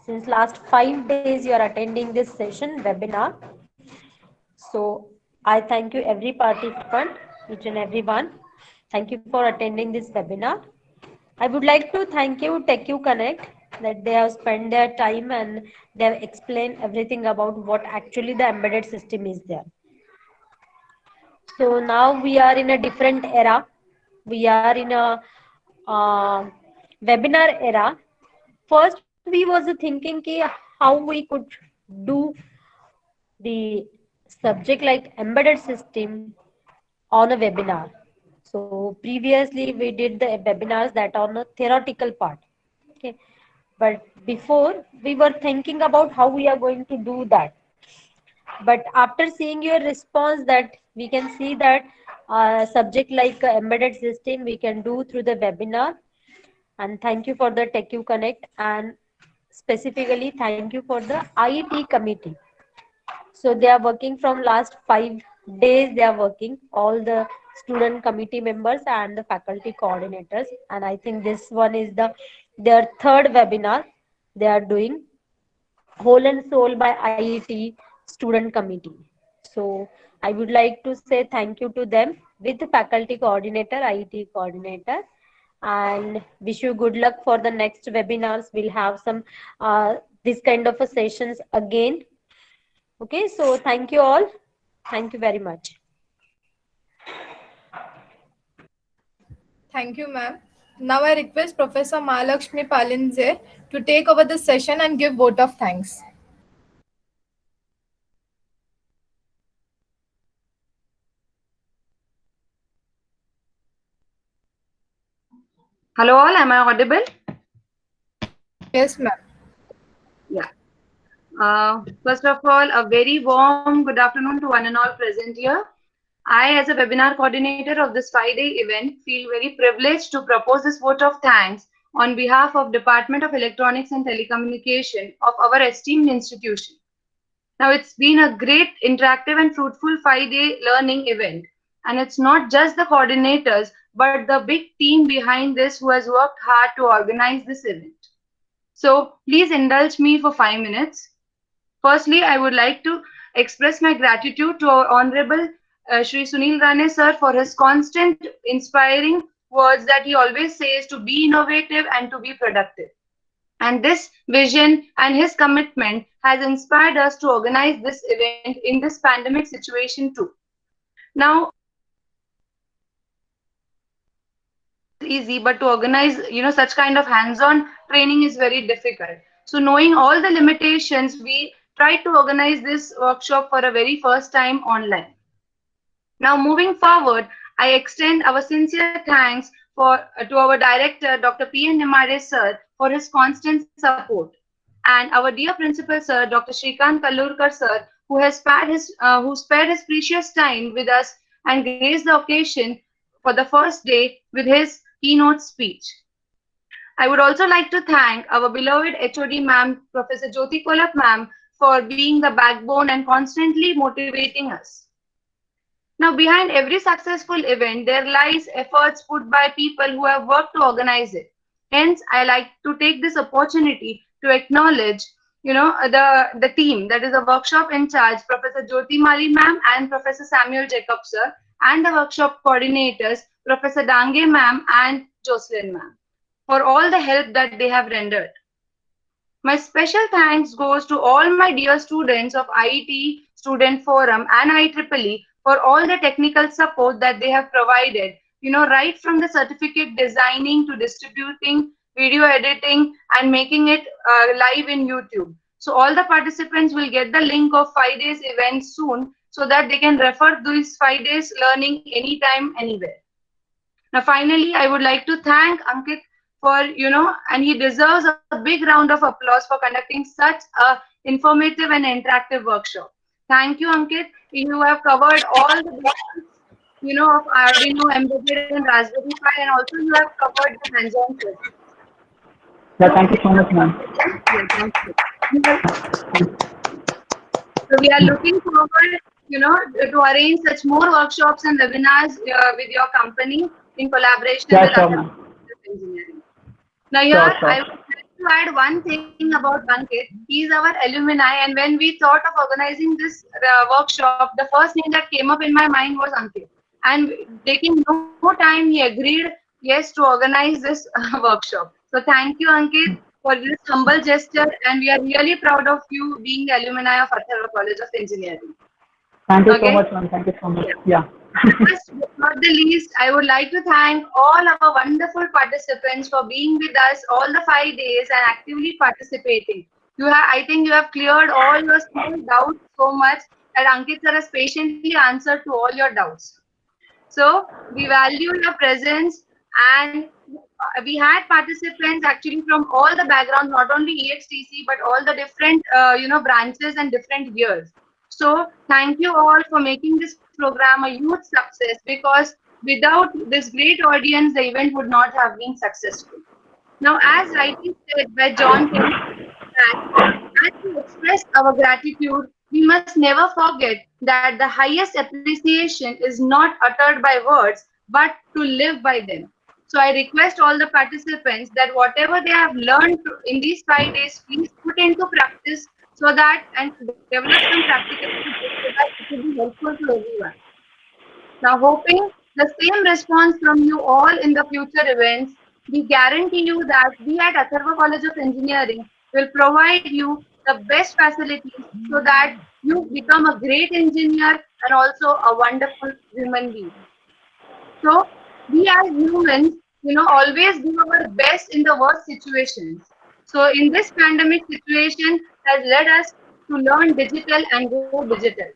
since last 5 days, you are attending this session webinar. So, I thank you, every participant, each and everyone. Thank you for attending this webinar. I would like to thank you, TechU Connect, that they have spent their time and they have explained everything about what actually the embedded system is there. So now we are in a different era. We are in a webinar era. First, we was thinking ki how we could do the subject like embedded system on a webinar. So previously we did the webinars that on a theoretical part. Okay, but before we were thinking about how we are going to do that. But after seeing your response, that we can see that subject like embedded system we can do through the webinar. And thank you for the TechU Connect, and specifically thank you for the IET committee. So they are working from last 5 days. They are working, all the student committee members and the faculty coordinators. And I think this one is their third webinar they are doing, whole and soul by IET student committee. So I would like to say thank you to them with the faculty coordinator, IET coordinator, and wish you good luck for the next webinars. We'll have some this kind of a sessions again. Okay, so thank you all. Thank you very much. Thank you, ma'am. Now I request Professor Mahalakshmi Palinze to take over the session and give vote of thanks. Hello all, am I audible? Yes, ma'am. Yeah. First of all, a very warm good afternoon to one and all present here. I, as a webinar coordinator of this 5-day event, feel very privileged to propose this vote of thanks on behalf of Department of Electronics and Telecommunication of our esteemed institution. Now, it's been a great, interactive and fruitful 5-day learning event. And it's not just the coordinators, but the big team behind this who has worked hard to organize this event. So please indulge me for 5 minutes. Firstly, I would like to express my gratitude to our Honorable Shri Sunil Rane sir for his constant inspiring words that he always says to be innovative and to be productive. And this vision and his commitment has inspired us to organize this event in this pandemic situation too. Now, easy, but to organize, such kind of hands-on training is very difficult. So knowing all the limitations, we tried to organize this workshop for a very first time online. Now, moving forward, I extend our sincere thanks to our director, Dr. P.N. Nimare sir, for his constant support, and our dear principal sir, Dr. Shrikant Kallurkar sir, who spared his precious time with us and graced the occasion for the first day with his keynote speech. I would also like to thank our beloved HOD ma'am, Professor Jyoti Kolak ma'am, for being the backbone and constantly motivating us. Now, behind every successful event, there lies efforts put by people who have worked to organize it. Hence, I like to take this opportunity to acknowledge, the team, that is the workshop in charge, Professor Jyoti Mali ma'am and Professor Samuel Jacob sir, and the workshop coordinators, Professor Dange ma'am and Jocelyn ma'am, for all the help that they have rendered. My special thanks goes to all my dear students of IET Student Forum and IEEE for all the technical support that they have provided, right from the certificate designing to distributing, video editing, and making it live in YouTube. So all the participants will get the link of 5 days event soon so that they can refer to these 5 days learning anytime, anywhere. Now, finally, I would like to thank Ankit for, and he deserves a big round of applause for conducting such a informative and interactive workshop. Thank you, Ankit. You have covered all the basics, of Arduino, embedded and Raspberry Pi, and also you have covered the hands-on project. Yeah, thank you so much, ma'am. So we are looking forward, to arrange such more workshops and webinars with your company in collaboration with other engineering. Now, here I would like to add one thing about Ankit. He is our alumni, and when we thought of organizing this workshop, the first name that came up in my mind was Ankit. And taking no time, he agreed, yes, to organize this workshop. So thank you, Ankit, for this humble gesture, and we are really proud of you being the alumni of Atharva College of Engineering. Thank you so much, ma'am. Thank you so much. Yeah. Last but not the least, I would like to thank all our wonderful participants for being with us all the 5 days and actively participating. I think you have cleared all your small doubts so much that Ankit sir has patiently answered to all your doubts. So we value your presence, and we had participants actually from all the backgrounds, not only EXTC, but all the different, branches and different years. So thank you all for making this program a huge success, because without this great audience, the event would not have been successful. Now, as rightly said by John Kennedy, as we express our gratitude, we must never forget that the highest appreciation is not uttered by words, but to live by them. So I request all the participants that whatever they have learned in these 5 days, please put into practice so that, and develop some practical so that it will be helpful to everyone. Now, hoping the same response from you all in the future events, we guarantee you that we at Atharva College of Engineering will provide you the best facilities so that you become a great engineer and also a wonderful human being. So, we as humans, always do our best in the worst situations. So in this pandemic situation has led us to learn digital and go digital.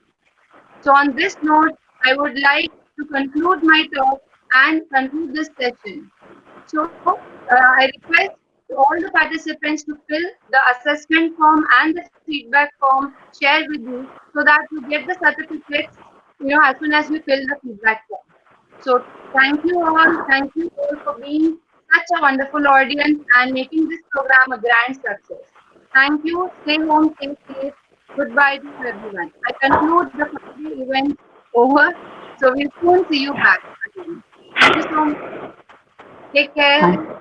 So on this note, I would like to conclude my talk and conclude this session. So I request all the participants to fill the assessment form and the feedback form, share with you so that you get the certificates, as soon as we fill the feedback form. So thank you all for being such a wonderful audience and making this program a grand success. Thank you. Stay home, stay safe. Goodbye to everyone. I conclude the Friday event over. So we'll soon see you back again. Thank you so much. Take care. Thank